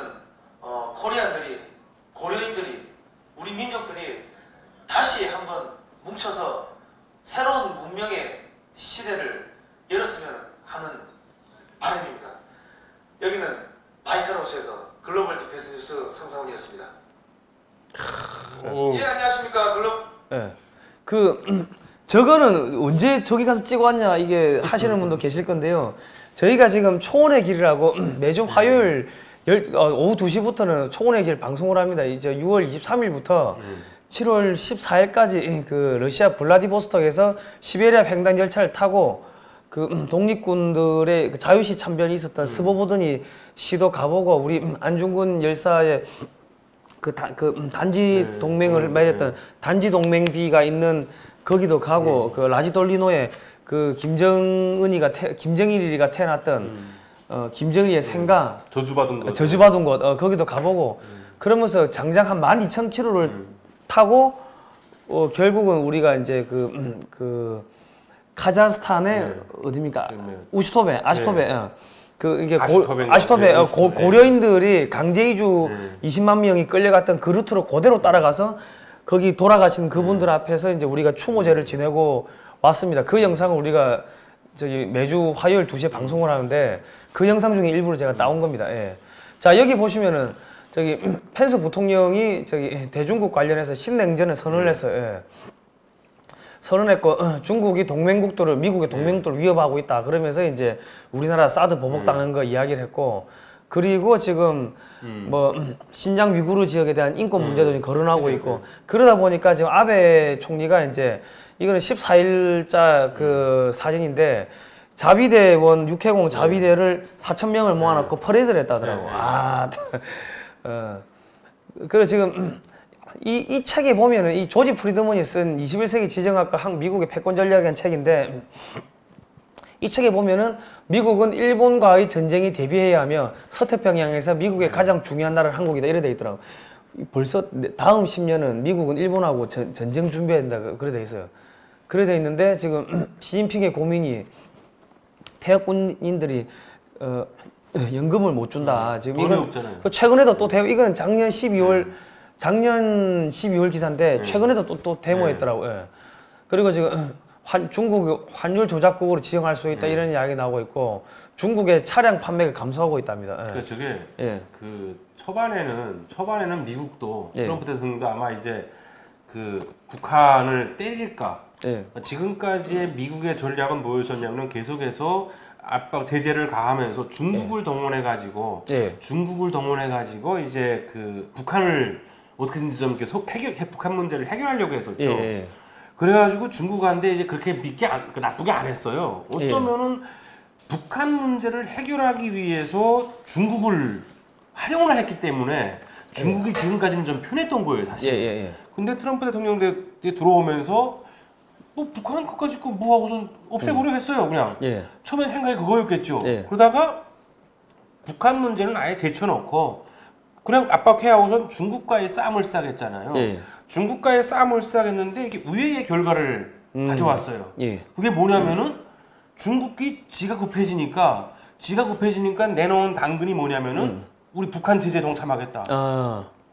코리안들이, 고려인들이, 우리 민족들이 다시 한번 뭉쳐서 새로운 문명의 시대를 열었으면 하는 바람입니다. 여기는 바이카로스에서 글로벌 디펜스 뉴스 성상훈이었습니다. 예, 안녕하십니까. 저거는 언제 저기 가서 찍어왔냐 이게 하시는 분도 계실 건데요. 저희가 지금 총원의 길이라고 매주 화요일 오후 2시부터는 총원의 길 방송을 합니다. 이제 6월 23일부터 7월 14일까지 그 러시아 블라디보스톡에서 시베리아 횡단 열차를 타고 그 독립군들의 그 자유시 참변이 있었던 스보보드니 시도 가보고, 우리 안중근 열사의 단지 동맹을 맺었던 단지 동맹비가 있는 거기도 가고, 그 라지돌리노에 그 김정일이가 태어났던 김정일의 생가 저주받은 곳 거기도 가보고, 그러면서 장장 한 12,000km를 타고 결국은 우리가 이제 그 카자흐스탄의 어디입니까? 아시토베. 아시토베 고려인들이 강제 이주 20만 명이 끌려갔던 그 루트로 그대로 따라가서 거기 돌아가신 그분들 앞에서 이제 우리가 추모제를 지내고 왔습니다. 그 영상을 우리가 저기 매주 화요일 2시에 방송을 하는데 그 영상 중에 일부를 제가 따온 겁니다. 예. 자, 여기 보시면은 저기 펜스 부통령이 저기 대중국 관련해서 신냉전을 선언을 했어요. 예. 선언했고 중국이 동맹국들을, 미국의 동맹국들을 위협하고 있다 그러면서 이제 우리나라 사드 보복당한 거 이야기를 했고, 그리고 지금 뭐 신장 위구르 지역에 대한 인권 문제도 지금 거론하고 있고, 그러다 보니까 지금 아베 총리가 이제 이거는 14일자 그 사진인데 자비대원 육해공 자비대를 4,000명을 모아놓고 퍼레이드를 했다더라고. 그리고 지금 이 책에 보면은 이 조지 프리드먼이 쓴 21세기 지정학과 미국의 패권 전략이라는 책인데, 이 책에 보면은 미국은 일본과의 전쟁이 대비해야 하며 서태평양에서 미국의 가장 중요한 나라는 한국이다 이래 돼 있더라고. 벌써 다음 10년은 미국은 일본하고 전쟁 준비해야 된다 그래 돼 있어요. 그래 돼 있는데 지금 시진핑의 고민이 퇴역군인들이 연금을 못 준다. 지금 돈이 없잖아요. 최근에도 또 이건 작년 12월 기사인데 최근에도 또 데모했더라고요. 예. 그리고 지금 중국 환율 조작국으로 지정할 수 있다 이런 이야기 나오고 있고, 중국의 차량 판매가 감소하고 있답니다. 예. 그러니까 저게 그 초반에는 미국도 트럼프 대통령도 아마 이제 그 북한을 때릴까. 지금까지의 미국의 전략은 뭐였었냐면 계속해서 압박 제재를 가하면서 중국을 동원해가지고 중국을 동원해가지고 이제 그 북한을 어떻게든지 좀 이렇게 북한 문제를 해결하려고 했었죠. 그래가지고 중국한테 이제 그렇게 나쁘게 안 했어요. 어쩌면은 북한 문제를 해결하기 위해서 중국을 활용을 했기 때문에 중국이 지금까지는 좀 편했던 거예요, 사실. 근데 트럼프 대통령이 들어오면서 뭐 북한 그까짓 거 뭐하고선 없애버려 했어요, 그냥. 처음에 생각이 그거였겠죠. 그러다가 북한 문제는 아예 제쳐놓고 그냥 압박해하고선 중국과의 싸움을 시작했잖아요. 중국과의 싸움을 시작했는데 이게 우회의 결과를 가져왔어요. 그게 뭐냐면은 중국이 지가 급해지니까 내놓은 당근이 뭐냐면은 우리 북한 제재 동참하겠다.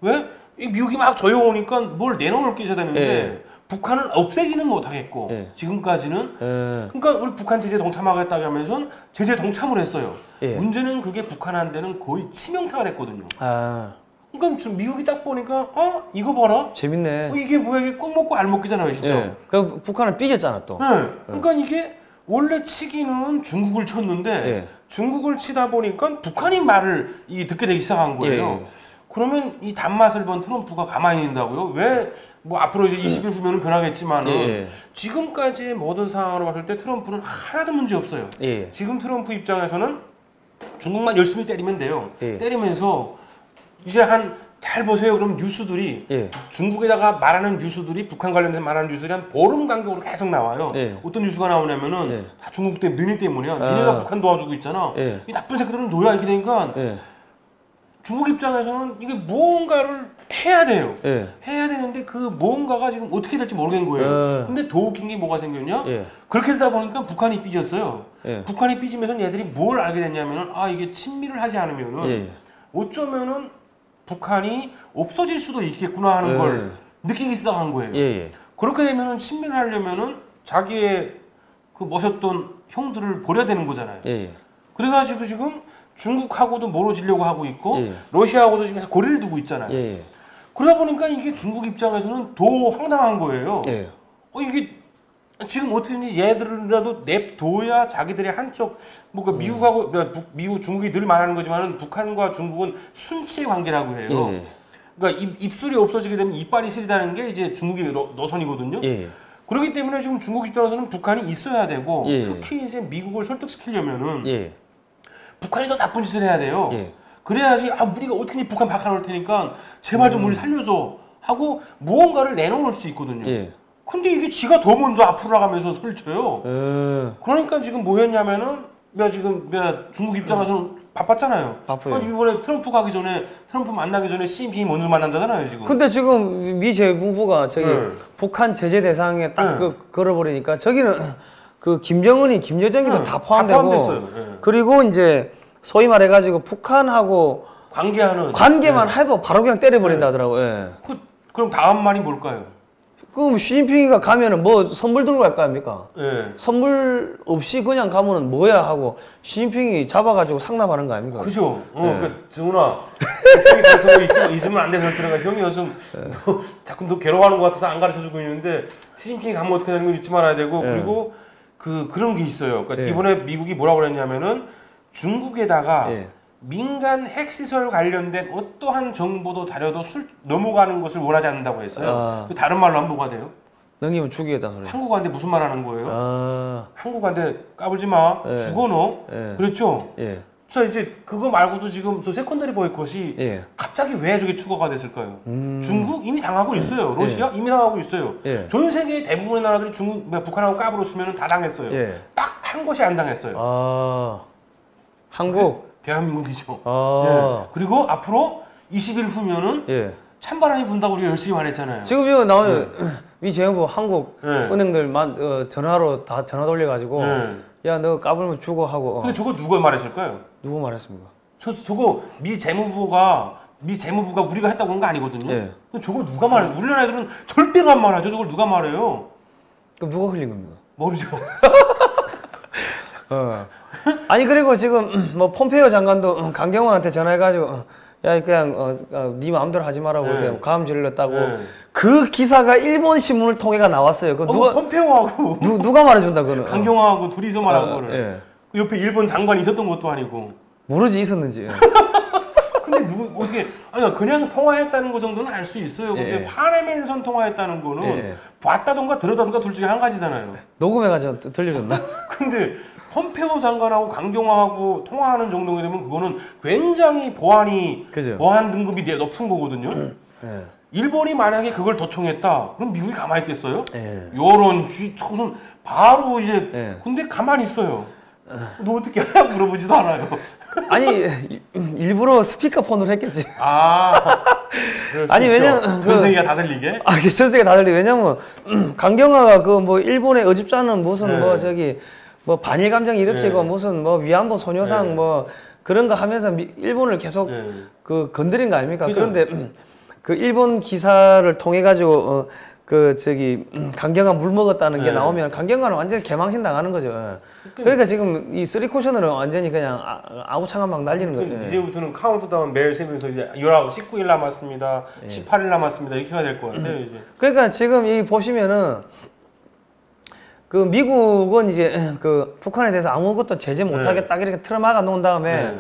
왜? 이 미국이 막 조여오니까 뭘 내놓을 게 있어야 되는데 북한을 없애기는 못하겠고 지금까지는 그러니까 우리 북한 제재 동참하겠다고 하면서 제재 동참을 했어요. 문제는 그게 북한한테는 거의 치명타가 됐거든요. 그러니까 지금 미국이 딱 보니까 이거 봐라. 재밌네. 이게 뭐야, 이게 꼭 먹고 알 먹기잖아요, 진짜. 그 북한은 삐졌잖아 또. 그러니까 이게 원래 치기는 중국을 쳤는데 중국을 치다 보니까 북한이 말을 듣게 되기 시작한 거예요. 그러면 이 단맛을 본 트럼프가 가만히 있는다고요? 왜? 뭐 앞으로 이제 20일 후면은 변하겠지만은 지금까지의 모든 상황으로 봤을 때 트럼프는 하나도 문제 없어요. 지금 트럼프 입장에서는 중국만 열심히 때리면 돼요. 때리면서 이제 잘 보세요. 그럼 뉴스들이 중국에다가 말하는 뉴스들이 북한 관련해서 말하는 뉴스들이 한 보름 간격으로 계속 나와요. 어떤 뉴스가 나오냐면은 다 중국 때문에 너네 때문이야. 니네가 북한 도와주고 있잖아. 이 나쁜 새끼들은 너야 이렇게 되니까 중국 입장에서는 이게 무언가를 해야 돼요. 해야 되는데 그 무언가가 지금 어떻게 될지 모르겠는 거예요. 근데 더 웃긴 게 뭐가 생겼냐? 그렇게 되다 보니까 북한이 삐졌어요. 북한이 삐지면서 얘들이 뭘 알게 됐냐면은 이게 친밀을 하지 않으면은 어쩌면은 북한이 없어질 수도 있겠구나 하는 걸 느끼기 시작한 거예요. 그렇게 되면은 친밀을 하려면은 자기의 그 모셨던 형들을 버려야 되는 거잖아요. 그래가지고 지금 중국하고도 멀어지려고 하고 있고 러시아하고도 지금 거리를 두고 있잖아요. 그러다 보니까 이게 중국 입장에서는 더 황당한 거예요. 이게 지금 어떻게든지 얘들이라도 냅둬야 자기들의 한쪽 미국하고 중국이 늘 말하는 거지만은 북한과 중국은 순치의 관계라고 해요. 그러니까 입술이 없어지게 되면 이빨이 시리다는 게 이제 중국의 노선이거든요. 그렇기 때문에 지금 중국 입장에서는 북한이 있어야 되고 특히 이제 미국을 설득시키려면은 북한이 더 나쁜 짓을 해야 돼요. 그래야지 우리가 어떻게 북한 박아놓을 테니까 제발 좀 우리 살려줘 하고 무언가를 내놓을 수 있거든요. 근데 이게 지가 더 먼저 앞으로 나가면서 설쳐요. 그러니까 지금 뭐였냐면은 중국 입장에서는 바빴잖아요. 바빠요. 이번에 트럼프 만나기 전에 시진핑이 먼저 만난다잖아요, 지금. 근데 지금 미 재무부가 북한 제재 대상에 딱 걸어버리니까 저기는 그 김정은이, 김여정이도 다 포함되고 그리고 이제 소위 말해가지고 북한하고 관계만 해도 바로 그냥 때려버린다 하더라고요. 그럼 다음 말이 뭘까요? 그럼 시진핑이가 가면은 뭐 선물 들고 갈 거 아닙니까? 선물 없이 그냥 가면은 뭐야 하고 시진핑이 잡아가지고 상납하는 거 아닙니까? 그죠. 그러니까 정훈아, 형이 가서 잊으면 안 돼. 그러니까 형이 요즘 자꾸 너 괴로워하는 것 같아서 안 가르쳐주고 있는데 시진핑이 가면 어떻게 되는 걸 잊지 말아야 되고 그리고 그런 게 있어요. 그러니까 이번에 미국이 뭐라고 그랬냐면은 중국에다가 민간 핵시설 관련된 어떠한 정보도 자료도 넘어가는 것을 원하지 않는다고 했어요. 다른 말로 하면 뭐가 돼요? 넘기면 죽이겠다 소리. 한국한테 무슨 말 하는 거예요? 한국한테 까불지 마. 죽어 너. 그렇죠? 자 이제 그거 말고도 지금 저 세컨더리 보이콧이 갑자기 왜 저게 추가가 됐을까요? 중국 이미 당하고 있어요. 러시아 이미 당하고 있어요. 전 세계 대부분의 나라들이 북한하고 까불었으면 다 당했어요. 딱 한 곳이 안 당했어요. 한국? 대한민국이죠. 그리고 앞으로 20일 후면은 찬바람이 분다고 우리가 열심히 말했잖아요. 지금 이거 나오는 미 재무부 한국 은행들만 전화로 다 전화 돌려가지고 야 너 까불면 죽어 하고. 근데 저거 누가 말했을까요? 누가 말했습니까? 저거 미 재무부가 우리가 했다고 한 거 아니거든요. 저거 누가 말해? 우리나라 애들은 절대로 안 말하죠. 저걸 누가 말해요? 그럼 누가 흘린 겁니까? 모르죠. 아니 그리고 지금 뭐 폼페이오 장관도 강경원한테 전화해가지고 야 그냥 네 마음대로 하지 마라고 그렇게 가음 질렀다고 그 기사가 일본 신문을 통해가 나왔어요. 그 누가 폼페이오하고 누가 말해준다 그거는? 강경화하고 둘이서 말한 거를. 그 옆에 일본 장관이 있었던 것도 아니고. 모르지 있었는지. 근데 누구 어떻게 아니 그냥 통화했다는 거 정도는 알 수 있어요. 근데 화내면서 통화했다는 거는 봤다던가 들었다던가 둘 중에 한 가지잖아요. 녹음해가지고 들려줬나? 근데 펌페오 장관하고 강경화하고 통화하는 정도가 되면 그거는 굉장히 그죠. 보안 등급이 높은 거거든요. 일본이 만약에 그걸 도청했다, 그럼 미국이 가만히 있겠어요? 요런 무슨 바로 이제 근데 가만히 있어요. 너 어떻게 하냐 물어보지도 않아요. 아니 일부러 스피커폰으로 했겠지. 아니 왜냐면 전 세계가 다 들리게. 전 세계가 다 들리. 왜냐면 강경화가 그 뭐 일본의 어집자는 무슨 뭐 저기 뭐 반일 감정 일으키고 무슨 뭐 위안부 소녀상 뭐 그런 거 하면서 일본을 계속 그 건드린 거 아닙니까? 그죠. 그런데 그 일본 기사를 통해 가지고 그 저기 강경화 물 먹었다는 게 나오면 강경화는 완전히 개망신 당하는 거죠. 그러니까 지금 이 3쿠션으로 완전히 그냥 아우창한 막 날리는 거예요. 이제부터는 카운트다운 매일 세면서 이제 19일 남았습니다. 18일 남았습니다. 이렇게가 될 것 같아요, 이제. 그러니까 지금 이 보시면은 그 미국은 이제 그 북한에 대해서 아무것도 제재 못하겠다 이렇게 틀어막아 놓은 다음에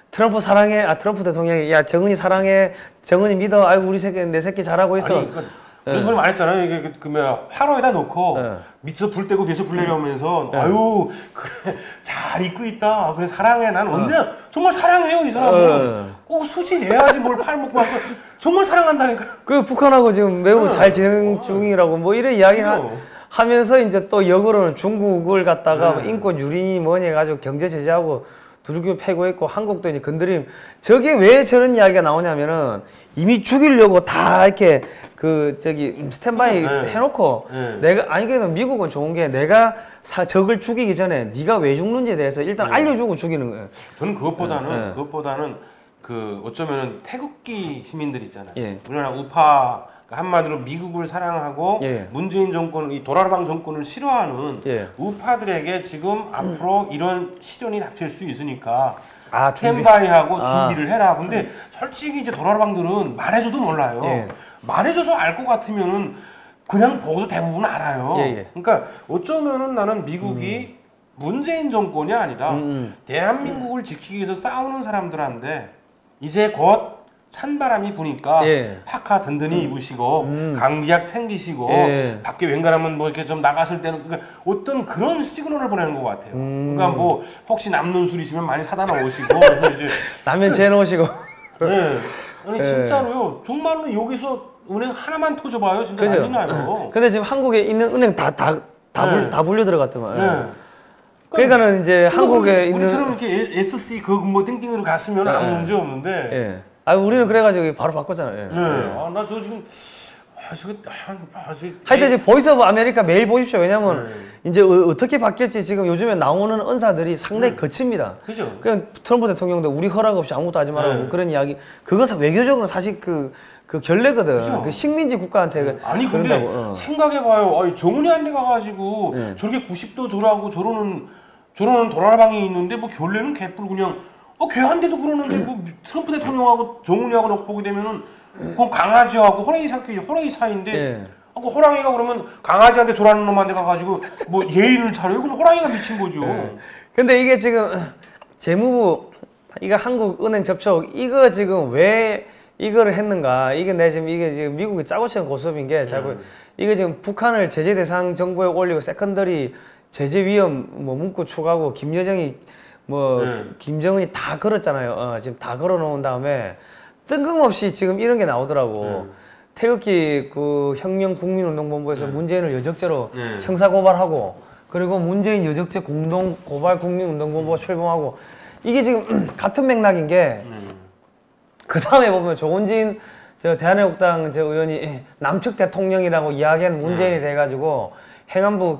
트럼프 사랑해, 트럼프 대통령이 야 정은이 사랑해, 정은이 믿어, 아이고 우리 새끼 내 새끼 잘하고 있어. 아니, 그러니까 그래서 소리 말했잖아요. 이게 그러면 화로에다 놓고 밑에서 불 떼고 뒤에서 불 내려오면서 아유 그래 잘 입고 있다. 그래 사랑해. 난 언제나 정말 사랑해요 이 사람은. 꼭 수시 내야지 뭘 팔먹고 하고 정말 사랑한다니까. 그 북한하고 지금 매우 잘 진행 중이라고 뭐 이런 이야기 하면서 이제 또 역으로는 중국을 갖다가 인권 유린이 뭐니 해가지고 경제 제재하고 두들겨 패고 있고 한국도 이제 건드림. 저게 왜 저런 이야기가 나오냐면은 이미 죽이려고 다 이렇게 그 저기 스탠바이 해놓고 내가 아니 그래도 미국은 좋은 게 내가 적을 죽이기 전에 네가 왜 죽는지에 대해서 일단 알려주고 죽이는 거예요. 저는 그것보다는 그 어쩌면은 태극기 시민들 있잖아요. 우리나라 우파 한마디로 미국을 사랑하고 문재인 정권, 이 도라르방 정권을 싫어하는 우파들에게 지금 앞으로 이런 시련이 닥칠 수 있으니까 스탠바이하고 준비를 해라. 근데 솔직히 이제 도라르방들은 말해줘도 몰라요. 말해줘서 알 것 같으면은 그냥 보고도 대부분 알아요. 그러니까 어쩌면은 나는 미국이 문재인 정권이 아니라 대한민국을 지키기 위해서 싸우는 사람들한테 이제 곧 찬바람이 부니까 파카 든든히 입으시고 감기약 챙기시고 밖에 웬간하면 뭐 이렇게 좀 나갔을 때는 그러니까 어떤 그런 시그널을 보내는 것 같아요. 그러니까 뭐 혹시 남는 술이시면 많이 사다 놓으시고 그래서 이제 라면 재놓으시고. 아니 진짜로요. 정말로 여기서 은행 하나만 터져봐요. 진짜 난리 나요. 근데 지금 한국에 있는 은행 다 불려 들어갔더만. 그러니까는 이제 한국에 있는 우리처럼 이렇게 SC 그 뭐 띵띵으로 갔으면 아무 문제 없는데. 우리는 그래가지고 바로 바꿨잖아요. 나 저 지금 하여튼 이제 보이스 오브 아메리카 매일 보십시오. 왜냐면 이제 어떻게 바뀔지 지금 요즘에 나오는 언사들이 상당히 거칩니다. 그죠? 그냥 트럼프 대통령도 우리 허락 없이 아무것도 하지 말라고 그런 이야기. 그거 외교적으로 사실 그 결례거든. 그죠? 그 식민지 국가한테. 아니 근데 생각해봐요. 아니 정은이한테 가가지고 저렇게 90도 절하고 저러는 도라르방이 있는데 뭐 결례는 개뿔 그냥 걔한테도 그러는데 뭐 트럼프 대통령하고 정은이하고 놓고 보게 되면은 그건 강아지하고 호랑이 사이인데 그 호랑이가 그러면 강아지한테 졸하는 놈한테 가가지고 뭐 예의를 차려요? 그럼 호랑이가 미친 거죠. 근데 이게 지금 재무부 이거 한국은행 접촉 이거 지금 왜 이거를 했는가? 이게 지금 미국이 짜고 치는 고스톱인 게 자꾸 이거 지금 북한을 제재 대상 정부에 올리고 세컨더리 제재 위험 뭐 문구 추가하고 김여정이 뭐 김정은이 다 걸었잖아요. 지금 다 걸어 놓은 다음에 뜬금없이 지금 이런 게 나오더라고. 태극기 그 혁명 국민운동본부에서 문재인을 여적죄로 형사 고발하고 그리고 문재인 여적죄 공동 고발 국민운동본부가 출범하고 이게 지금 같은 맥락인 게 그 다음에 보면 조원진 저 대한애국당 저 의원이 남측 대통령이라고 이야기한 문재인이 돼가지고 행안부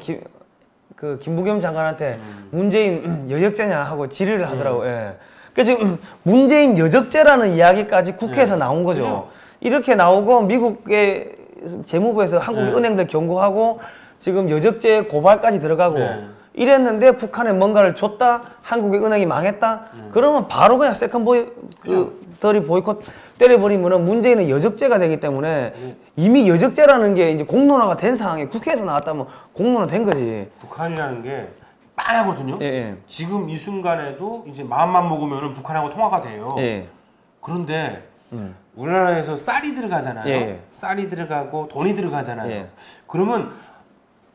김부겸 장관한테 문재인 여적죄냐 하고 질의를 하더라고. 그러니까 지금 문재인 여적죄라는 이야기까지 국회에서 나온 거죠. 이렇게 나오고 미국의 재무부에서 한국의 은행들 경고하고 지금 여적죄 고발까지 들어가고 이랬는데 북한에 뭔가를 줬다, 한국의 은행이 망했다. 그러면 바로 그냥 세컨더리 보이콧 때려버리면은 문재인은 여적죄가 되기 때문에 이미 여적죄라는 게 이제 공론화가 된 상황에 국회에서 나왔다면 공론화 된 거지. 북한이라는 게 막 빤하거든요. 예, 예. 지금 이 순간에도 이제 마음만 먹으면 북한하고 통화가 돼요. 예. 그런데 우리나라에서 쌀이 들어가잖아요. 예. 쌀이 들어가고 돈이 들어가잖아요. 예. 그러면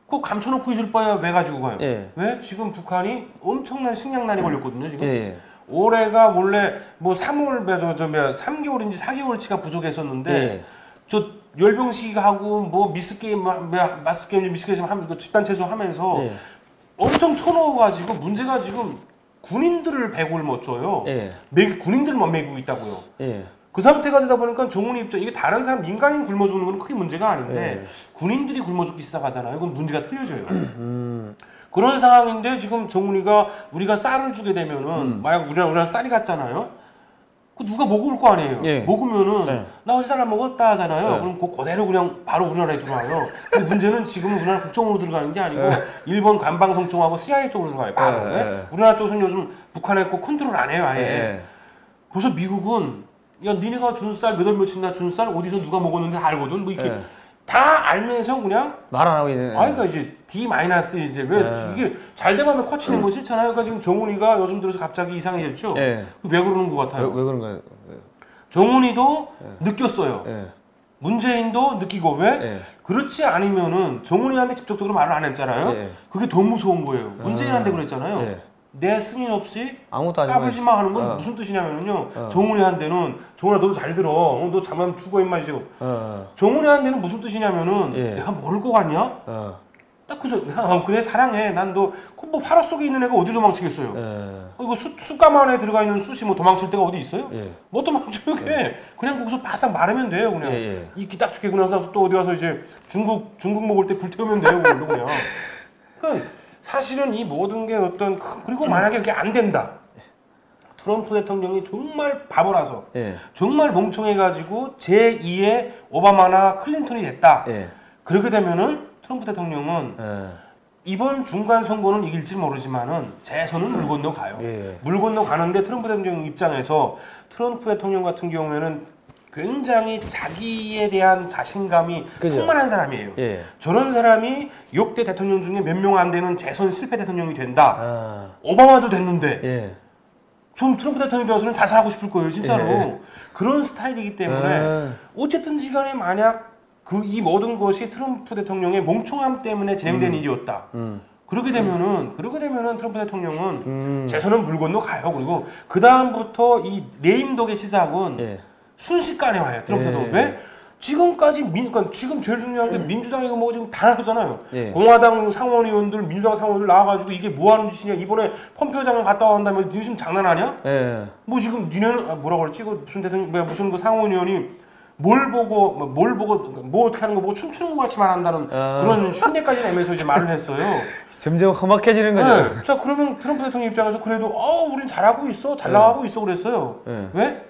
꼭 감춰놓고 있을 바에 왜 가지고 가요? 예. 왜? 지금 북한이 엄청난 식량난이 걸렸거든요. 지금. 예. 올해가 원래 뭐 3개월인지 4개월치가 부족했었는데 예. 저 열병식하고 뭐 미스게임, 미스게임 하면 집단체조 하면서 예. 엄청 쳐넣어가지고 문제가 지금 군인들을 배골 못 줘요. 예. 군인들만 먹이고 있다고요. 예. 그 상태가 되다 보니까 정훈이 입장 이게 다른 사람 민간인 굶어 죽는 건 크게 문제가 아닌데 군인들이 굶어 죽기 시작하잖아요. 그럼 문제가 틀려져요. 그런 상황인데 지금 정훈이가 우리가 쌀을 주게 되면은 만약 우리나라 쌀이 갔잖아요. 그 누가 먹을 거 아니에요. 예. 먹으면은 예. 나 어제 쌀 안 먹었다 하잖아요. 예. 그럼 그대로 그냥 바로 우리나라에 들어와요. 근데 문제는 지금은 우리나라 국정으로 들어가는 게 아니고 일본 관방성총하고 CIA 쪽으로 들어가요. 바로. 왜? 우리나라 쪽은 요즘 북한에 꼭 컨트롤 안 해요. 아예. 그래서 미국은 야 니네가 준 쌀 몇 월 며칠이나 준 쌀 어디서 누가 먹었는데 알거든. 뭐 이렇게 다 알면서 그냥 말 안 하고 있는. 그러니까 이제 D- 이제 왜 이게 잘 되면 커치는 건 싫잖아요. 그러니까 지금 정훈이가 요즘 들어서 갑자기 이상해졌죠. 왜 그러는 것 같아요? 왜 그런 거예요? 정훈이도 느꼈어요. 예. 문재인도 느끼고 왜? 예. 그렇지 않으면은 정훈이한테 직접적으로 말을 안 했잖아요. 예. 그게 더 무서운 거예요. 문재인한테 그랬잖아요. 예. 내 승인 없이 아무것도 하지 까불지 마 하는 건 무슨 뜻이냐면요. 정훈이한테는 정훈아 너도 잘 들어. 너 잠만 죽어 임마 이제. 정훈이한테는 무슨 뜻이냐면은 예. 내가 모를 것 같냐? 딱 그래서 내가 그래 사랑해. 난 너 뭐 화로 속에 있는 애가 어디 도망치겠어요? 이거 숯감 안에 들어가 있는 숯이 뭐 도망칠 데가 어디 있어요? 뭐 도망쳐요? 그냥 거기서 바싹 마르면 돼요. 그냥 이끼 딱 좋게 그냥 또 어디 가서 이제 중국 먹을 때 불태우면 돼요. 그걸로 그냥. 그러니까 사실은 이 모든 게 어떤 그리고 만약에 그게 안 된다. 트럼프 대통령이 정말 바보라서 정말 멍청해가지고 제2의 오바마나 클린턴이 됐다. 그렇게 되면은 트럼프 대통령은 이번 중간 선거는 이길지 모르지만은 재선은 물 건너 가요. 물 건너 가는데 트럼프 대통령 입장에서 트럼프 대통령 같은 경우에는 굉장히 자기에 대한 자신감이 충만한 사람이에요. 저런 사람이 역대 대통령 중에 몇 명 안 되는 재선 실패 대통령이 된다. 오바마도 됐는데 좀 트럼프 대통령 입장에서는 자살하고 싶을 거예요, 진짜로. 그런 스타일이기 때문에 어쨌든지 간에 만약 이 모든 것이 트럼프 대통령의 멍청함 때문에 진행된 일이었다. 그렇게 되면은 트럼프 대통령은 재선은 물 건너 가요. 그리고 그 다음부터 이 레임덕의 시작은 순식간에 와요. 트럼프도 왜? 지금까지 그러니까 지금 제일 중요한 게 민주당이고 뭐고 지금 다 나쁘잖아요. 공화당 상원의원들, 민주당 상원의원들 나와가지고 이게 뭐 하는 짓이냐. 이번에 펌페오 장관 갔다 온 다음에 니 지금 장난하냐? 뭐 지금 니네는 뭐라 그랬지? 무슨 대통령 무슨 그 상원의원이 뭘 보고 뭐 어떻게 하는 거 보고 춤추는 것 같이 말한다는 그런 흉내까지 내면서 이제 말을 했어요. 점점 험악해지는 거죠. 자 그러면 트럼프 대통령 입장에서 그래도 우린 잘하고 있어, 잘 나가고 있어 그랬어요. 왜?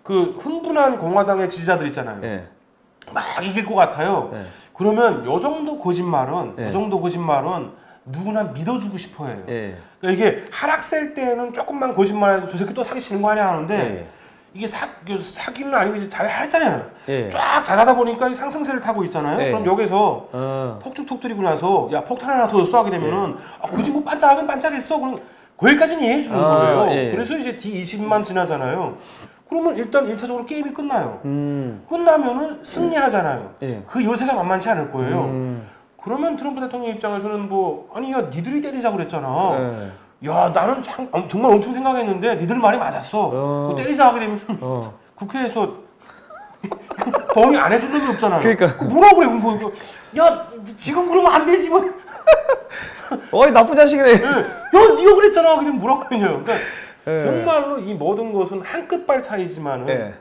그 흥분한 공화당의 지지자들 있잖아요. 막 이길 것 같아요. 그러면 요 정도 거짓말은 누구나 믿어주고 싶어해요. 그러니까 이게 하락셀 때는 조금만 거짓말해도 저 새끼 또 사기치는 거 아니야 하는데. 이게 사기는 아니고 이제 잘 했잖아요. 쫙 잘하다 보니까 상승세를 타고 있잖아요. 그럼 여기서 폭죽 터뜨리고 나서 야 폭탄 하나 더 쏘게 되면은 굳이 뭐 반짝하긴 반짝했어. 그럼 거기까지는 이해해 주는 거예요. 그래서 이제 D20만 지나잖아요. 그러면 일단 1차적으로 게임이 끝나요. 끝나면은 승리하잖아요. 그 요새가 만만치 않을 거예요. 그러면 트럼프 대통령 입장에서는 뭐 아니 야 니들이 때리자 그랬잖아. 야 나는 정말 엄청 생각했는데 니들 말이 맞았어. 뭐 때리자 하게 되면 국회에서 동의 안 해줄 놈이 없잖아요. 그러니까 뭐라고 그래? 뭐, 야 지금 그러면 안 되지 뭐. 어이 나쁜 자식이네. 야 니가 그랬잖아. 그냥 뭐라고 그러냐. 그러니까 정말로 이 모든 것은 한 끗발 차이지만은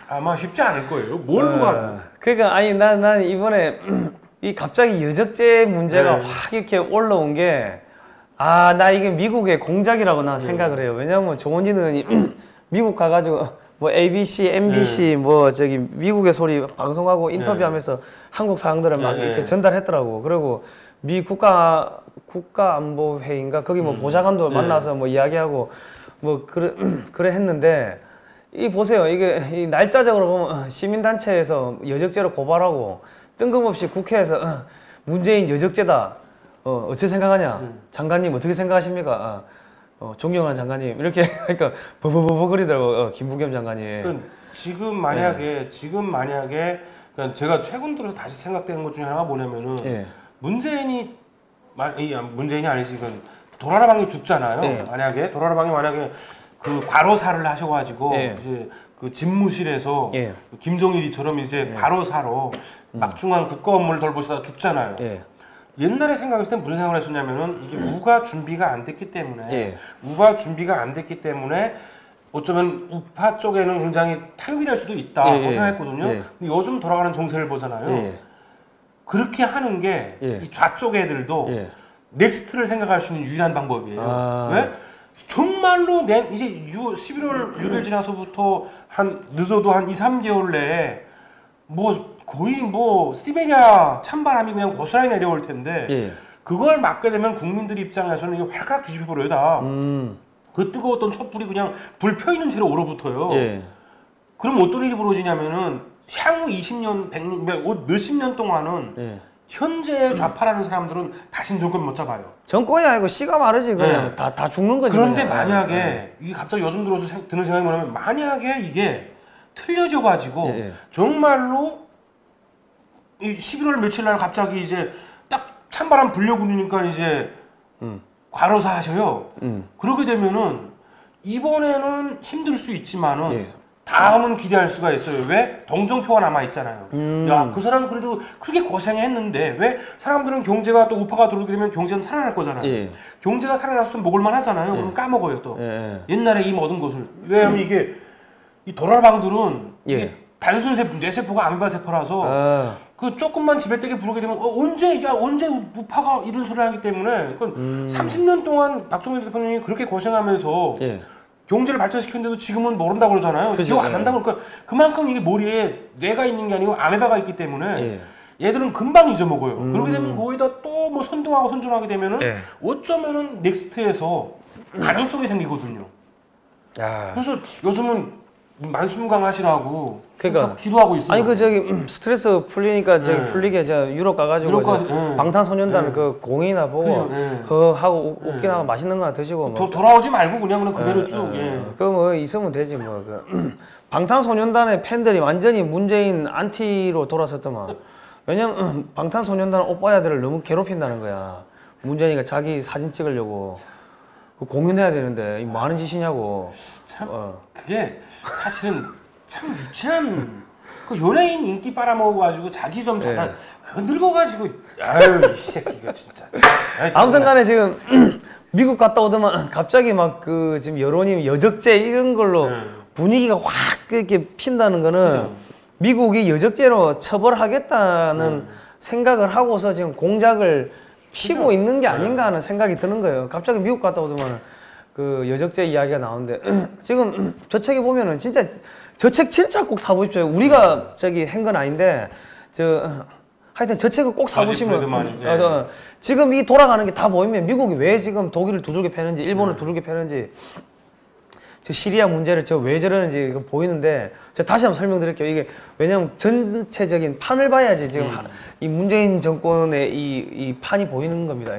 아마 쉽지 않을 거예요. 뭘 보고. 그러니까 아니 난 이번에 이 갑자기 여적죄 문제가 확 이렇게 올라온 게 나 이게 미국의 공작이라고 나 생각을 해요. 왜냐면 조원진 미국 가가지고 뭐 ABC, MBC 뭐 저기 미국의 소리 방송하고 인터뷰하면서 한국 사항들을 막 이렇게 전달했더라고. 그리고 미 국가안보회의인가 거기 뭐 보좌관도 만나서 뭐 이야기하고 뭐 그래 했는데 이 보세요. 이게 이 날짜적으로 보면 시민단체에서 여적죄로 고발하고 뜬금없이 국회에서 문재인 여적죄다. 어떻게 생각하냐? 장관님 어떻게 생각하십니까? 존경하는 장관님 이렇게 그러니까 버버버거리더라고 김부겸 장관이. 그러니까 지금 만약에 그러니까 제가 최근 들어서 다시 생각되는 것 중에 하나가 뭐냐면은 문재인이 아니지 도라라방이 죽잖아요. 만약에 도라라방이 그 과로사를 하셔가지고 이제 그 집무실에서 김종일이처럼 이제 과로사로 막중한 국가 업무를 돌보시다가 죽잖아요. 옛날에 생각했을 때 무슨 생각을 했었냐면은 이게 우가 준비가 안 됐기 때문에 어쩌면 우파 쪽에는 굉장히 타격이 될 수도 있다고 생각했거든요. 근데 요즘 돌아가는 정세를 보잖아요. 그렇게 하는 게 이 좌쪽 애들도 넥스트를 생각할 수 있는 유일한 방법이에요. 왜? 정말로 이제 11월 6일 지나서부터 늦어도 한 2, 3개월 내에 거의 시베리아 찬바람이 그냥 고스란히 내려올 텐데 그걸 맞게 되면 국민들 입장에서는 이게 활각 뒤집혀 버려요 다. 그 뜨거웠던 촛불이 그냥 불 펴 있는 채로 얼어붙어요. 그럼 어떤 일이 벌어지냐면은 향후 20년, 100년, 몇십 년 동안은 현재 좌파라는 사람들은 다신 정권 못 잡아요. 정권이 아니고 씨가 마르지 그냥 다 죽는 거지. 그런데 만약에 이게 갑자기 요즘 들어서 드는 생각이 뭐냐면 만약에 이게 틀려져 가지고 정말로 이 11월 며칠 날 갑자기 이제 딱 찬바람 불려 부니까 이제 과로사 하셔요. 그렇게 되면은 이번에는 힘들 수 있지만은 다음은 기대할 수가 있어요. 왜? 동정표가 남아 있잖아요. 야, 그 사람 그래도 그렇게 고생했는데 왜? 사람들은 경제가 또 우파가 들어오게 되면 경제는 살아날 거잖아요. 경제가 살아났으면 먹을만 하잖아요. 그럼 까먹어요 또. 옛날에 이 모든 것을. 왜냐면 이게 이 도라방들은 이게 단순 뇌세포가 아메바 세포라서 그 조금만 지배되게 부르게 되면 언제 우파가 이런 소리를 하기 때문에 30년 동안 박정희 대통령이 그렇게 고생하면서 경제를 발전시켰는데도 지금은 모른다고 그러잖아요. 기억 안 난다고 그러니까 그만큼 이게 머리에 뇌가 있는 게 아니고 아메바가 있기 때문에 얘들은 금방 잊어먹어요. 그렇게 되면 거기다 또 선동하고 선전하게 되면은 어쩌면은 넥스트에서 가능성이 생기거든요. 그래서 요즘은 만수무강하시라고 그러니까 기도하고 있어요. 아니 스트레스 풀리니까 풀리게 유럽 가가지고 방탄소년단 그 공연이나 보고 하고 웃기나 맛있는 거 드시고 돌아오지 말고 그냥 그대로 쭉. 그거 있으면 되지 방탄소년단의 팬들이 완전히 문재인 안티로 돌아섰더만. 왜냐면 방탄소년단 오빠야들을 너무 괴롭힌다는 거야. 문재인이가 자기 사진 찍으려고 공연해야 되는데 뭐 하는 짓이냐고. 참 그게 사실은 참 유치한 그 연예인 인기 빨아먹어가지고 자기 좀 잘한 늙어가지고 아유 이 새끼가 진짜. 아무튼간에 지금 미국 갔다 오더만 갑자기 지금 여론이 여적죄 이런 걸로 분위기가 확 이렇게 핀다는 거는 미국이 여적죄로 처벌하겠다는 생각을 하고서 지금 공작을 피고 있는 게 아닌가 하는 생각이 드는 거예요. 갑자기 미국 갔다 오더만 그 여적죄 이야기가 나오는데 지금 저 책에 보면은 진짜 저 책 진짜 꼭 사보십시오. 우리가 저기 한 건 아닌데 하여튼 저 책을 꼭 사보시면 지금 이 돌아가는 게 다 보이면 미국이 왜 지금 독일을 두들겨 패는지 일본을 두들겨 패는지 저 시리아 문제를 왜 저러는지 보이는데 제가 다시 한번 설명드릴게요. 이게 왜냐면 전체적인 판을 봐야지 지금 이 문재인 정권의 이 판이 보이는 겁니다.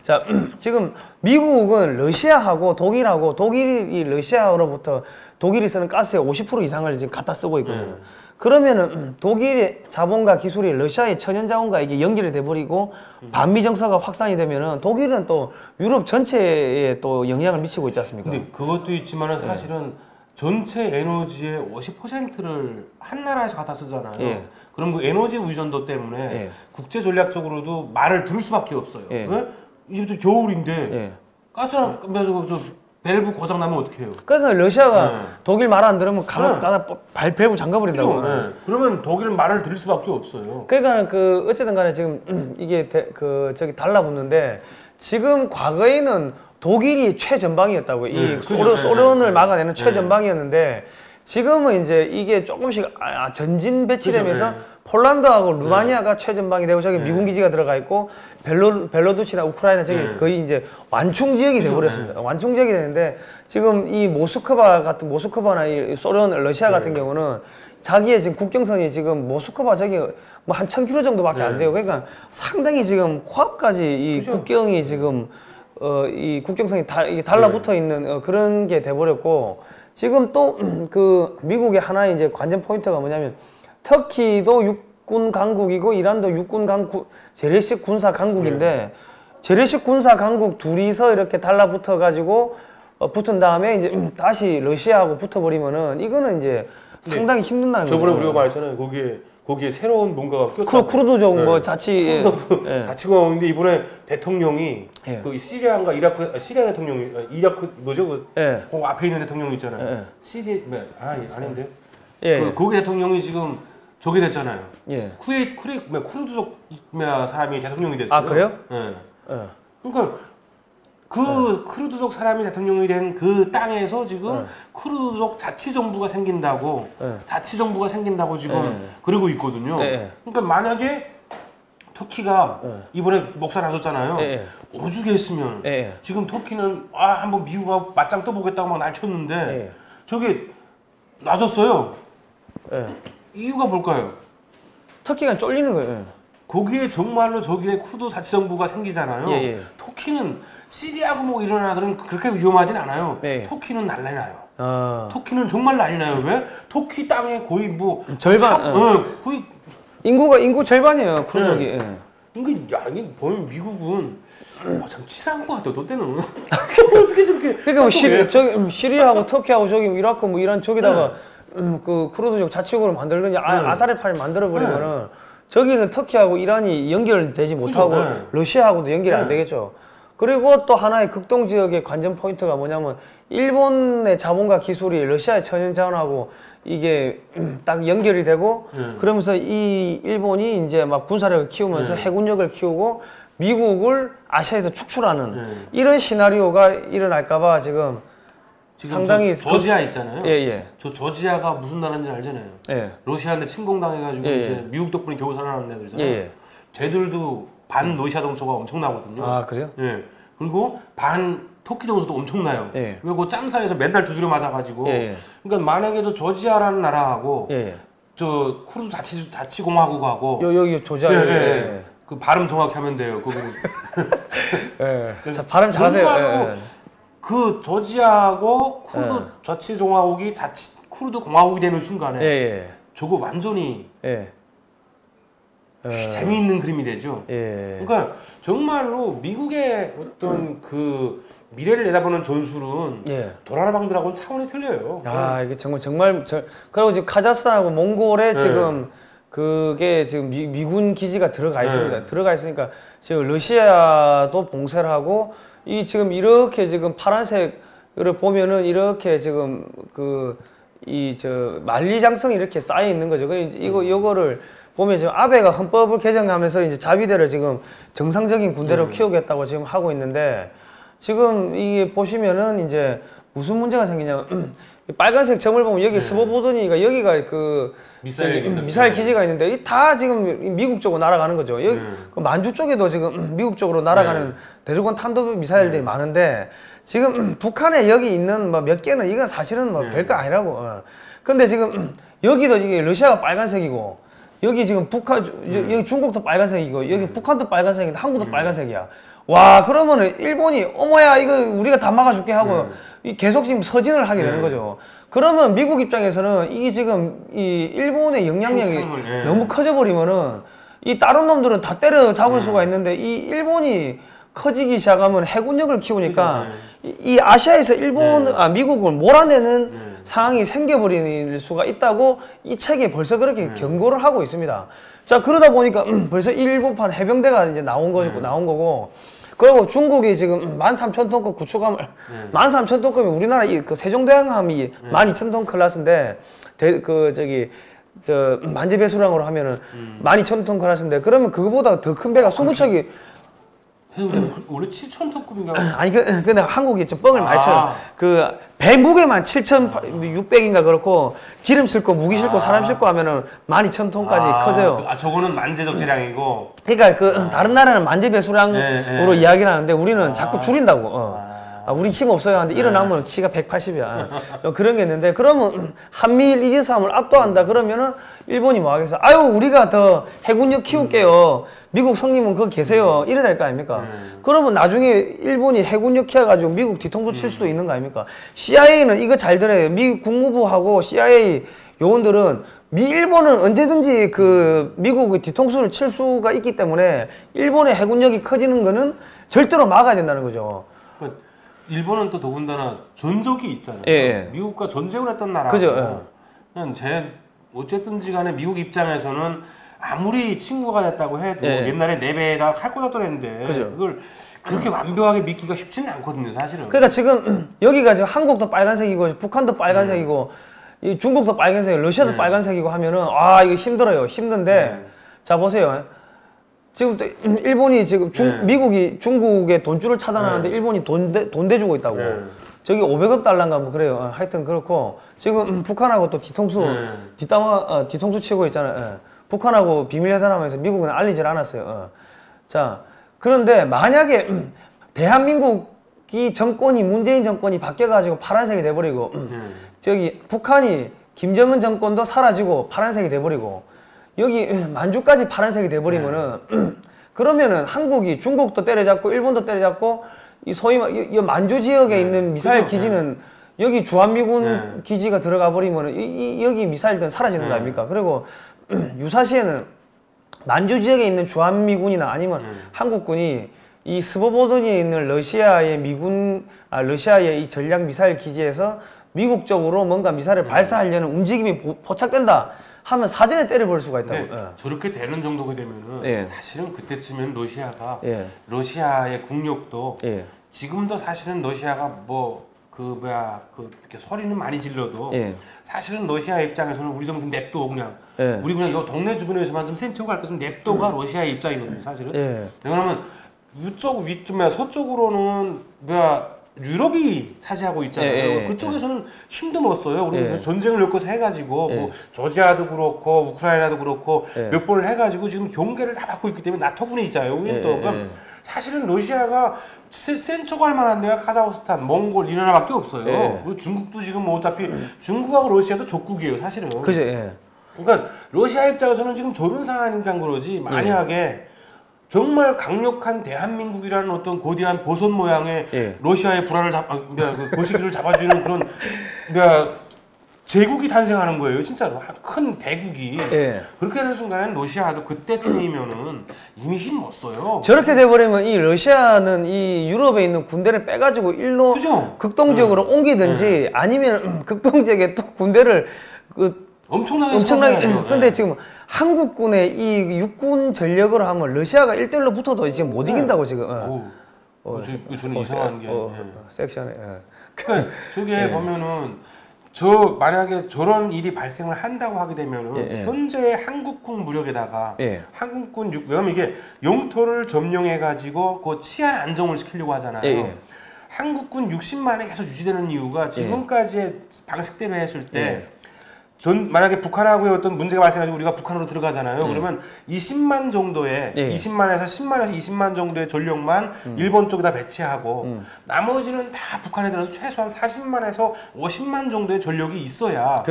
자, 지금 미국은 러시아하고 독일하고 독일이 러시아로부터 독일이 쓰는 가스의 50% 이상을 지금 갖다 쓰고 있거든요. 그러면은 독일의 자본과 기술이 러시아의 천연자원과 이게 연결이 돼버리고 반미 정서가 확산이 되면은 독일은 또 유럽 전체에 또 영향을 미치고 있지 않습니까? 근데 그것도 있지만은 사실은 전체 에너지의 50%를 한 나라에서 갖다 쓰잖아요. 그럼 그 에너지 의존도 때문에 국제 전략적으로도 말을 들을 수밖에 없어요. 왜? 이제부터 겨울인데 가스랑 밸브 고장 나면 어떻게 해요? 그러니까 러시아가 독일 말 안 들으면 밸브 잠가버린다고. 그러면 독일은 말을 들을 수밖에 없어요. 그러니까 어쨌든 간에 지금 이게 저기 달라붙는데 지금 과거에는 독일이 최전방이었다고. 이 소련을 막아내는 최전방이었는데 지금은 이제 이게 조금씩 전진 배치되면서 그죠, 네. 폴란드하고 루마니아가 최전방이 되고 저기 네. 미군 기지가 들어가 있고 벨로루시나 우크라이나 저기 네. 거의 이제 완충 지역이 그죠, 되어버렸습니다. 네. 완충 지역이 되는데 지금 이 모스크바나 이 소련, 러시아 같은 네. 경우는 자기의 지금 국경선이 지금 모스크바 저기 뭐 한 1000km 정도밖에 안 네. 돼요. 그러니까 상당히 지금 코앞까지 이 그죠. 국경이 지금 이 국경선이 이게 달라붙어 있는 그런 게 돼버렸고 지금 또 그 미국의 하나의 이제 관전 포인트가 뭐냐면 터키도 육군 강국이고 이란도 육군 강국 재래식 군사 강국인데 재래식 군사 강국 둘이서 이렇게 달라붙어 가지고 붙은 다음에 이제 다시 러시아하고 붙어버리면은 이거는 이제 상당히 힘든다는 거죠. 저번에 우리가 말했잖아요. 거기에 새로운 뭔가가 꼈다. 쿠르드족 네. 뭐 자치 예. 자치공화국인데 이번에 대통령이 예. 그 시리아인가 이라크 시리아 대통령이 이라크 뭐죠? 그 예. 앞에 있는 대통령 있잖아요. 예. 시리 아닌데. 예. 거기 대통령이 지금 저기 됐잖아요. 예. 쿠르드족 사람이 대통령이 됐어요. 아, 그래요? 예. 예. 그러니까 그 쿠르드족 사람이 대통령이 된 그 땅에서 지금 쿠르드족 자치정부가 생긴다고 자치정부가 생긴다고 지금 그러고 있거든요. 그러니까 만약에 터키가 이번에 목살 놔줬잖아요. 오죽했으면 지금 터키는 한번 미국하고 맞짱 떠보겠다고 막 날쳤는데 저게 놔줬어요. 이유가 뭘까요? 터키가 쫄리는 거예요. 거기에 정말로 저기에 쿠르드 자치정부가 생기잖아요. 터키는 시리아고 뭐 이런 나라들은 그렇게 위험하진 않아요. 터키는 난리 나요. 터키는 정말 난리 나요. 왜? 터키 땅에 거의 뭐 절반. 거의 인구 절반이에요. 쿠르드족이. 그러니까 이게 보면 미국은 참 치사한 것 같아요. 너 때는 어떻게 저렇게? 그러니까 뭐 시리아하고 터키하고 저기 뭐 이라크 뭐 이란 저기다가 그 쿠르드족 자치국으로 만들든지 아사르판을 만들어 버리면은 저기는 터키하고 이란이 연결되지 못하고 러시아하고도 연결이 안 되겠죠. 그리고 또 하나의 극동 지역의 관전 포인트가 뭐냐면 일본의 자본과 기술이 러시아의 천연 자원하고 이게 딱 연결이 되고 그러면서 이 일본이 이제 막 군사력을 키우면서 해군력을 키우고 미국을 아시아에서 축출하는 이런 시나리오가 일어날까봐 지금 상당히 저지아 있잖아요. 저 저지아가 무슨 나라인지 알잖아요. 러시아한테 침공당해가지고 이제 미국 덕분에 겨우 살아남은 애들이잖아요. 쟤들도 반 러시아 정서가 엄청나거든요. 아, 그래요? 그리고 반 터키 정서도 엄청나요. 그리고 짬산에서 맨날 두드려 맞아가지고. 그러니까 만약에 저 저지아라는 나라하고 저 쿠르드 자치공화국하고 여기 조지아 그 발음 정확히 하면 돼요. 거기는. 자, 발음 잘하세요. 그 저지아하고 쿠르드 자치공화국이 쿠르드 공화국이 되는 순간에 저거 완전히 재미있는 그림이 되죠. 그러니까 정말로 미국의 어떤 그 미래를 내다보는 전술은 도라나방들하고는 차원이 틀려요. 이게 정말 그리고 지금 카자흐스탄하고 몽골에 지금 그게 지금 미군 기지가 들어가 있습니다. 들어가 있으니까 지금 러시아도 봉쇄를 하고 이 지금 이렇게 지금 파란색을 보면은 이렇게 지금 만리장성이 이렇게 쌓여 있는 거죠. 이거를 보면 지금 아베가 헌법을 개정하면서 이제 자위대를 지금 정상적인 군대로 키우겠다고 지금 하고 있는데 지금 이게 보시면은 이제 무슨 문제가 생기냐면 빨간색 점을 보면 여기 스보보드니가 여기가 그 미사일 기지가 있는데 이 다 지금 미국 쪽으로 날아가는 거죠. 여기 그 만주 쪽에도 지금 미국 쪽으로 날아가는 대륙간 탄도 미사일들이 많은데 지금 북한에 여기 있는 뭐 몇 개는 이건 사실은 뭐 별거 아니라고. 근데 지금 여기도 이게 러시아가 빨간색이고 여기 지금 여기 중국도 빨간색이고 여기 북한도 빨간색인데 한국도 빨간색이야. 와, 그러면은 일본이 어머야 이거 우리가 다 막아줄게 하고 계속 지금 서진을 하게 되는 거죠. 그러면 미국 입장에서는 이게 지금 이 일본의 영향력이 너무 커져버리면은 이 다른 놈들은 다 때려잡을 수가 있는데 이 일본이 커지기 시작하면 해군력을 키우니까 이 아시아에서 미국을 몰아내는 상황이 생겨버릴 수가 있다고 이 책에 벌써 그렇게 경고를 하고 있습니다. 자, 그러다 보니까 벌써 일본판 해병대가 이제 나온 거고 그리고 중국이 지금 13,000톤급 구축함을 13,000톤급이 우리나라 그 세종대왕함이 12,000톤 클래스인데 만지배수량으로 하면은 12,000톤 클래스인데 그러면 그거보다 더 큰 배가 20척이 원래 7,000톤급인가? 아니 근데 한국이 좀 뻥을 많이 쳐요. 그 배 무게만 7,600인가 그렇고 기름 싣고 무기 싣고 사람 싣고 하면은 12,000톤까지 커져요. 저거는 만재적 재량이고. 그러니까 그 다른 나라는 만재 배수량으로 이야기를 하는데 우리는 자꾸 줄인다고. 우리 힘 없어요 하는데 일어나면 키가 180이야. 그런 게 있는데 그러면 한미일 이지스함을 압도한다 그러면은 일본이 뭐 하겠어? 아유 우리가 더 해군력 키울게요. 미국 성님은 거기 계세요. 이래 될 거 아닙니까? 그러면 나중에 일본이 해군력 키워가지고 미국 뒤통수 칠 수도 있는 거 아닙니까? CIA는 이거 잘 들어요. 미국 국무부하고 CIA 요원들은 일본은 언제든지 그 미국의 뒤통수를 칠 수가 있기 때문에 일본의 해군력이 커지는 거는 절대로 막아야 된다는 거죠. 일본은 또 더군다나 전적이 있잖아요. 미국과 전쟁을 했던 나라고. 그죠. 그냥 어쨌든지 간에 미국 입장에서는 아무리 친구가 됐다고 해도 옛날에 내 배에다 칼 꽂았던 애인데 그걸 그렇게 완벽하게 믿기가 쉽지는 않거든요, 사실은. 그러니까 지금 여기가 지금 한국도 빨간색이고 북한도 빨간색이고 이 중국도 빨간색이고 러시아도 빨간색이고 하면은 이거 힘들어요. 힘든데 자 보세요. 지금 또 일본이 지금 미국이 중국의 돈줄을 차단하는데 일본이 돈 대주고 있다고. 저기 500억 달러인가 뭐 그래요. 하여튼 그렇고 지금 북한하고 또 뒤통수 치고 있잖아요. 북한하고 비밀 회담하면서 미국은 알리질 않았어요. 자 그런데 만약에 대한민국이 정권이 문재인 정권이 바뀌어가지고 파란색이 돼버리고 저기 북한이 김정은 정권도 사라지고 파란색이 돼버리고 여기 만주까지 파란색이 돼버리면은 그러면은 한국이 중국도 때려잡고 일본도 때려잡고 이 소위 이 만주 지역에 있는 미사일 기지는 여기 주한미군 기지가 들어가 버리면은 여기 미사일들은 사라지는 거 아닙니까? 그리고 유사시에는 만주 지역에 있는 주한미군이나 아니면 한국군이 이 스보보드니에 있는 러시아의 러시아의 이 전략 미사일 기지에서 미국 쪽으로 뭔가 미사일을 발사하려는 움직임이 포착된다 하면 사전에 때려볼 수가 있다고. 저렇게 되는 정도가 되면은 사실은 그때쯤엔 러시아가 러시아의 국력도 지금도 사실은 러시아가 이렇게 소리는 많이 질러도 사실은 러시아 입장에서는 우리 좀 냅둬 그냥 우리 그냥 요 동네 주변에서만 좀 센치고 갈까 좀 냅둬가 러시아의 입장이거든요, 사실은. 왜냐면 서쪽으로는 유럽이 차지하고 있잖아요. 그쪽에서는 힘도 못 써요. 우리 전쟁을 엮어서 해가지고 뭐 조지아도 그렇고 우크라이나도 그렇고 몇 번을 해가지고 지금 경계를 다 받고 있기 때문에 나토군이 있잖아요. 여기는 또 사실은 러시아가 센 척할 만한 데가 카자흐스탄, 몽골 이 나라밖에 없어요. 그리고 중국도 지금 뭐 어차피 중국하고 러시아도 적국이에요, 사실은. 그죠. 그러니까 러시아 입장에서는 지금 저런 상황이니까 그러지 만약에 정말 강력한 대한민국이라는 어떤 거대한 버섯 모양의 러시아의 불화를 거시기를 잡아주는 그런 제국이 탄생하는 거예요, 진짜로. 큰 대국이. 그렇게 되는 순간에는 러시아도 그때쯤이면은 이미 힘 못 써요. 저렇게 돼버리면 이 러시아는 이 유럽에 있는 군대를 빼가지고 일로 극동지역으로 옮기든지 아니면 극동지역에 또 군대를 엄청나게 근데 지금 한국군의 이 육군 전력으로 하면 러시아가 1대1로 붙어도 지금 못 이긴다고 지금. 저는 이상한 게. 섹시하네. 그러니까 저게 보면은 만약에 저런 일이 발생을 한다고 하게 되면은 현재 한국군 무력에다가 한국군 왜냐면 이게 영토를 점령해 가지고 그 치안 안정을 시키려고 하잖아요. 한국군 60만에 계속 유지되는 이유가 지금까지의 방식대로 했을 때 만약에 북한하고의 어떤 문제가 발생해서 우리가 북한으로 들어가잖아요. 그러면 20만 정도의 20만에서 10만에서 20만 정도의 전력만 일본 쪽에다 배치하고 나머지는 다 북한에 들어서 최소한 40만에서 50만 정도의 전력이 있어야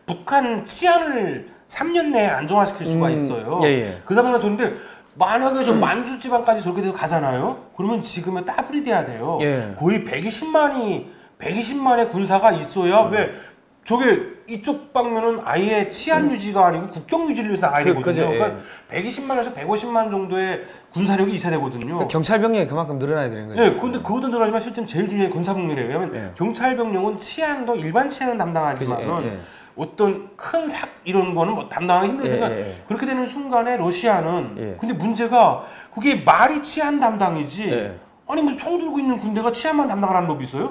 북한 치안을 3년 내에 안정화시킬 수가 있어요. 그러다 보니까 저런데 만약에 저 만주 지방까지 저렇게 가잖아요. 그러면 지금은 따블이 돼야 돼요. 거의 120만의 군사가 있어야 왜 저게 이쪽 방면은 아예 치안 유지가 아니고 국경 유지를 위해서 나가야 되거든요. 그러니까 120만에서 150만 정도의 군사력이 있어야 되거든요. 그러니까 경찰 병력이 그만큼 늘어나야 되는 거죠. 근데 그것도 늘어나지만 실제로 제일 중요한 군사 병력이에요. 왜냐면 경찰 병력은 치안도 일반 치안은 담당하지만은 어떤 큰 이런 거는 뭐 담당하기 힘들으니까 그렇게 되는 순간에 러시아는 근데 문제가 그게 말이 치안 담당이지 아니 무슨 총 들고 있는 군대가 치안만 담당하라는 법이 있어요?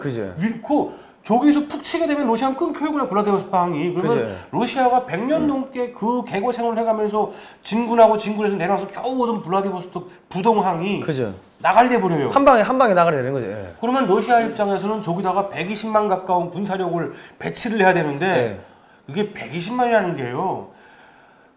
저기서 푹 치게 되면 러시아는 끊겨요, 그냥 블라디보스토크항이. 그러면 그치. 러시아가 100년 넘게 그 개거 생활을 해가면서 진군하고 진군에서 내려와서 겨우 얻은 블라디보스토크 부동항이 그죠. 나가리 돼버려요. 한 방에 나가야 되는 거죠. 예. 그러면 러시아 입장에서는 저기다가 120만 가까운 군사력을 배치를 해야 되는데 예. 그게 120만이라는 게요.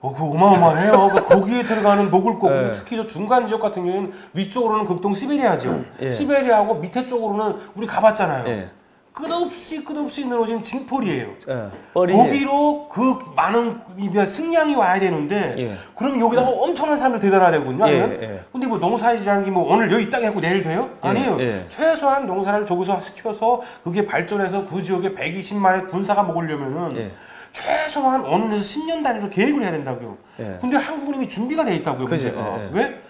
그거 어마어마해요. 그러니까 거기에 들어가는 먹을 거, 예. 특히 저 중간 지역 같은 경우는 위쪽으로는 극동 시베리아죠. 예. 시베리아하고 밑에 쪽으로는 우리 가봤잖아요. 예. 끝없이 늘어진 진폴이에요. 예. 뻘이지. 거기로 그 많은 승량이 와야 되는데 예. 그럼 여기다가 엄청난 사람들 대단해야 되거든요. 예, 아니면? 예. 근데 뭐 농사지라는 게 뭐 오늘 여기 이 땅에 하고 내일 돼요? 예, 아니에요. 예. 최소한 농사를 저기서 시켜서 그게 발전해서 그 지역에 120만의 군사가 먹으려면은 예. 최소한 어느 데서 10년 단위로 계획을 해야 된다고요. 예. 근데 한국은 이미 준비가 돼 있다고요. 그죠, 문제가. 예, 예. 왜?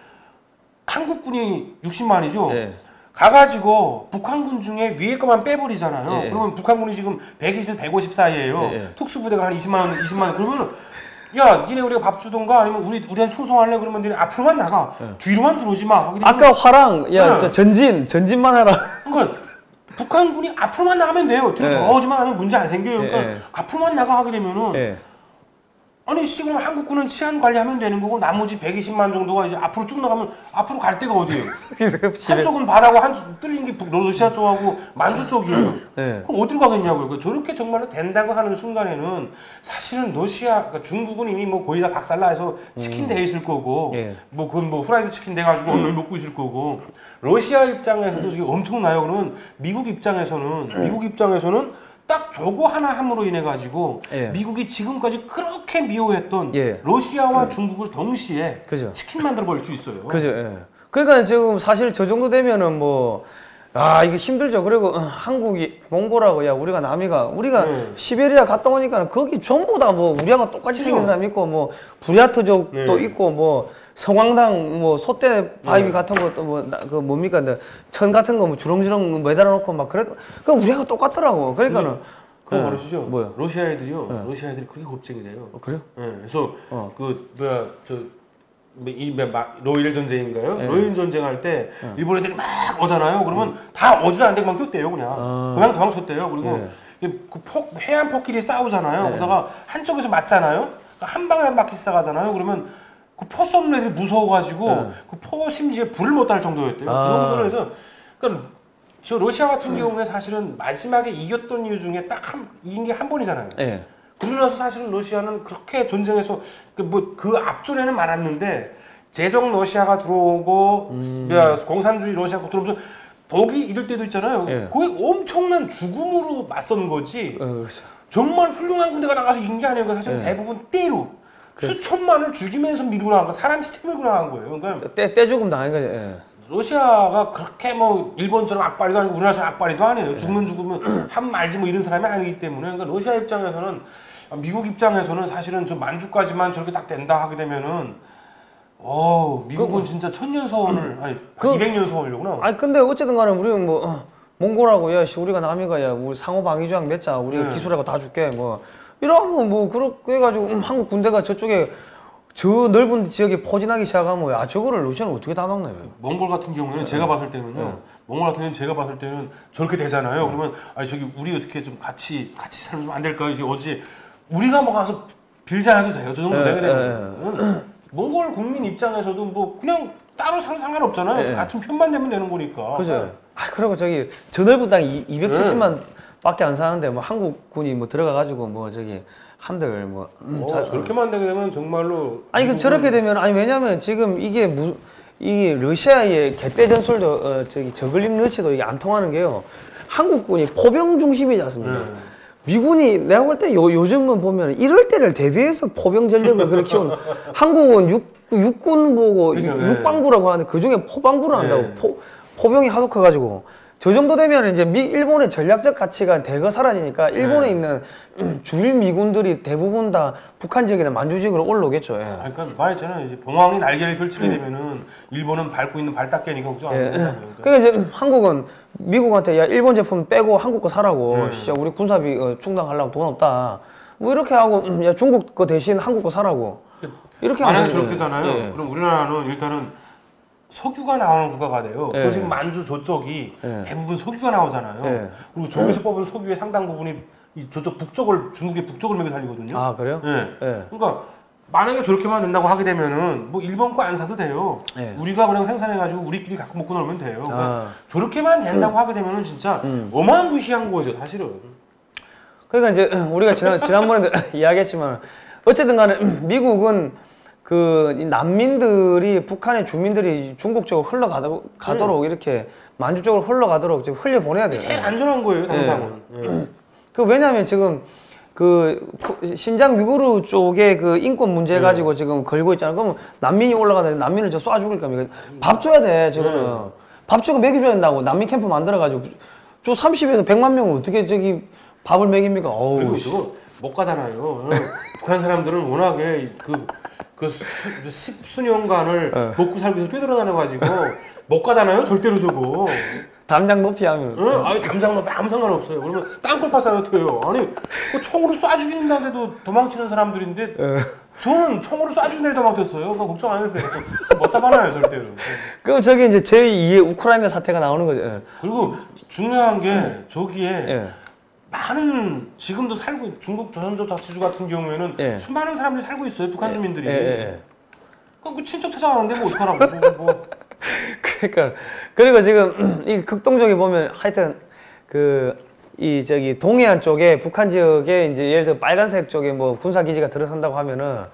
한국군이 60만이죠. 예. 가가지고 북한군 중에 위에 거만 빼버리잖아요. 예. 그러면 북한군이 지금 120에서 150 사이에요. 예, 예. 특수부대가 한 20만 그러면 야, 니네 우리가 밥 주던가 아니면 우리한테 충성할래? 그러면 니네 앞으로만 나가. 뒤로만 들어오지 마. 아까 화랑 야 네. 저 전진만 해라. 그러니까 북한군이 앞으로만 나가면 돼요. 뒤로 예. 돌아오지만 하면 문제 안 생겨요. 그러니까 예, 예. 앞으로만 나가 하게 되면은 예. 아니 지금 한국군은 치안 관리하면 되는 거고 나머지 120만 정도가 이제 앞으로 쭉 나가면 앞으로 갈 데가 어디예요? 한쪽은 바다고 한쪽 뚫린 게 러시아 쪽하고 만주 쪽이에요. 예. 그럼 어디로 가겠냐고요? 그러니까 저렇게 정말로 된다고 하는 순간에는 사실은 그러니까 중국은 이미 뭐 거의 다 박살나서 치킨 돼 있을 거고 예. 뭐 그건 뭐 후라이드 치킨 돼 가지고 얼른 먹고 있을 거고 러시아 입장에서도 지금 엄청나요. 그러면 미국 입장에서는 딱 저거 하나 함으로 인해 가지고 예. 미국이 지금까지 그렇게 미워했던 예. 러시아와 중국을 동시에 그죠. 치킨 만들어 버릴 수 있어요. 그죠. 예. 그러니까 지금 사실 저 정도 되면은 뭐 이게 힘들죠. 그리고 한국이 몽골하고 야 우리가 우리가 시베리아 갔다 오니까 거기 전부 다 뭐 우리하고 똑같이 생긴 사람 있고 뭐 부랴트족도 있고 뭐 성황당 뭐 소떼 바위 같은 것도 뭐 그 뭡니까 천 같은 거 뭐 주렁주렁 매달아 놓고 막 그래도 그 우리하고 똑같더라고. 그러니까는 그거 모르시죠? 뭐요? 러시아 애들이요. 러시아 애들이 그렇게 겁쟁이래요. 그래요? 예. 그래서 그 뭐야 로일 전쟁인가요? 로일 전쟁 할 때 일본 애들이 막 오잖아요. 그러면 다 어주저앉게 막 뛰었대요, 그냥 도망쳤대요. 그리고 그 해안 포끼리 싸우잖아요. 그러다가 한쪽에서 맞잖아요. 그러니까 한 방에 한 바퀴 싸가잖아요. 그러면 그 포 쏘는 애들이 무서워가지고 그 포 심지에 불을 못 달 정도였대요. 그 정도로 해서 그러니까 저 러시아 같은 경우에 사실은 마지막에 이겼던 이유 중에 딱 이긴 게 한 번이잖아요. 예. 그러고 나서 사실은 러시아는 그렇게 전쟁에서 그 앞전에는 많았는데 제정 러시아가 들어오고 공산주의 러시아가 들어오면서 독이 이럴 때도 있잖아요. 예. 거의 엄청난 죽음으로 맞선 거지. 그렇죠. 정말 훌륭한 군대가 나가서 이긴 게 아니에요. 사실 대부분 때로 수천만을 죽이면서 밀고 나간 거, 사람 시체 밀고 나간 거예요. 그러니까 떼 죽음 당한 거죠. 예. 러시아가 그렇게 뭐 일본처럼 악바리도 아니고 우리나라처럼 악바리도 아니에요. 죽으면 한 말지 뭐 이런 사람이 아니기 때문에 그러니까 러시아 입장에서는 미국 입장에서는 사실은 저 만주까지만 저렇게 딱 된다 하게 되면은 미국은 진짜 천년 서원을 아니 200년 서원이려구나. 아니 근데 어쨌든 간에 우리는 뭐 몽골하고 야 우리가 남이가 야 우리 상호 방위조약 맺자 우리가 기술하고 다 줄게 뭐 이러면 뭐 그렇게 해가지고 한국 군대가 저쪽에 저 넓은 지역에 포진하기 시작하면 저거를 러시아는 어떻게 다 막나요? 몽골 같은 경우에는 제가 봤을 때는요. 몽골 같은 경우는 제가 봤을 때는 저렇게 되잖아요. 그러면 아니 저기 우리 어떻게 좀 같이 살면 안 될까요? 이제 어제 우리가 뭐 가서 빌지 않아도 돼요. 저 정도 되게 되면 몽골 국민 입장에서도 뭐 그냥 따로 상관없잖아요. 같은 편만 되면 되는 거니까. 그죠. 그리고 저기 저 넓은 땅 270만 밖에 안 사는데 뭐 한국군이 뭐 들어가가지고 뭐 저기 한들 뭐 저렇게만 되게 되면 정말로 아니 저렇게 되면 왜냐면 지금 이 러시아의 개떼 전술도 저기 저글림 러시도 이게 안 통하는 게요. 한국군이 포병 중심이지 않습니까? 미군이 내가 볼 때 요즘은 보면 이럴 때를 대비해서 포병 전력을 그렇게 키우는 한국은 육군 보고 그렇죠, 육방부라고 하는데 그 중에 포방부를 한다고 포병이 하도 커가지고 저 정도 되면 이제 일본의 전략적 가치가 대거 사라지니까 일본에 있는 주일 미군들이 대부분 다 북한 지역이나 만주 지역으로 올라오겠죠. 그러니까 말했잖아요. 이제 봉황이 날개를 펼치게 되면은 일본은 밟고 있는 발닦개니까 걱정 안 된다고요. 그러니까 이제 한국은 미국한테 야 일본 제품 빼고 한국 거 사라고. 진짜 우리 군사비 충당하려면 돈 없다. 뭐 이렇게 하고 야 중국 거 대신 한국 거 사라고. 이렇게 만약에 저렇게 되잖아요. 그럼 우리나라는 일단은 석유가 나오는 국가가 돼요. 예. 그리고 지금 만주 저쪽이 예. 대부분 석유가 나오잖아요. 예. 그리고 저기서 뽑은 석유의 상당 부분이 이 저쪽 북쪽을 중국의 북쪽을 먹여 살리거든요. 아 그래요? 예. 예. 그러니까 만약에 저렇게만 된다고 하게 되면은 뭐 일본 거 안 사도 돼요. 예. 우리가 그냥 생산해가지고 우리끼리 갖고 먹고 놀면 돼요. 그러니까 아. 저렇게만 된다고 하게 되면은 진짜 어마무시한 거죠, 사실은. 그러니까 이제 우리가 지난번에도 이야기했지만 어쨌든 간에 미국은 그 난민들이 북한의 주민들이 중국 쪽으로 흘러가도록 이렇게 만주 쪽으로 흘러가도록 지금 흘려보내야 돼요. 제일 안전한 거예요, 당장은. 예. 그 왜냐하면 지금 그 신장 위구르 쪽에 그 인권 문제 가지고 지금 걸고 있잖아. 그러면 난민이 올라가다 난민을 저 쏴 죽을 겁니까? 밥 줘야 돼, 저거는. 밥 주고 먹여줘야 된다고 난민 캠프 만들어가지고 저 30에서 100만 명은 어떻게 저기 밥을 먹입니까? 어우. 그리고 이거 못 가다나요. 북한 사람들은 워낙에 십수년간을 먹고 살기 위해서 뛰어들어다녀가지고 못 가다나요? 절대로 저거. 담장 높이 하면. 응? 아니 담장 높이 아무 상관없어요. 그러면 땅굴 파서 어떻게 해요? 아니 그 총으로 쏴 죽이는데도 도망치는 사람들인데 저는 총으로 쏴 죽이는 데 도망쳤어요. 그거 걱정 안 해도 돼요. 못 잡아놔요 절대로. 그럼 저게 이제 제2의 우크라이나 사태가 나오는 거죠. 예. 그리고 중요한 게 저기에 예. 많은 지금도 살고 중국 조선족자치주 같은 경우에는 예. 수많은 사람들이 살고 있어요. 북한 주민들이. 예. 그럼 그 친척 찾아가는데 뭐 어떡하라고. 뭐. 그러니까 그리고 지금 이 극동적에 보면 하여튼 이 저기 동해안 쪽에 북한 지역에 이제 예를 들어 빨간색 쪽에 뭐 군사 기지가 들어선다고 하면은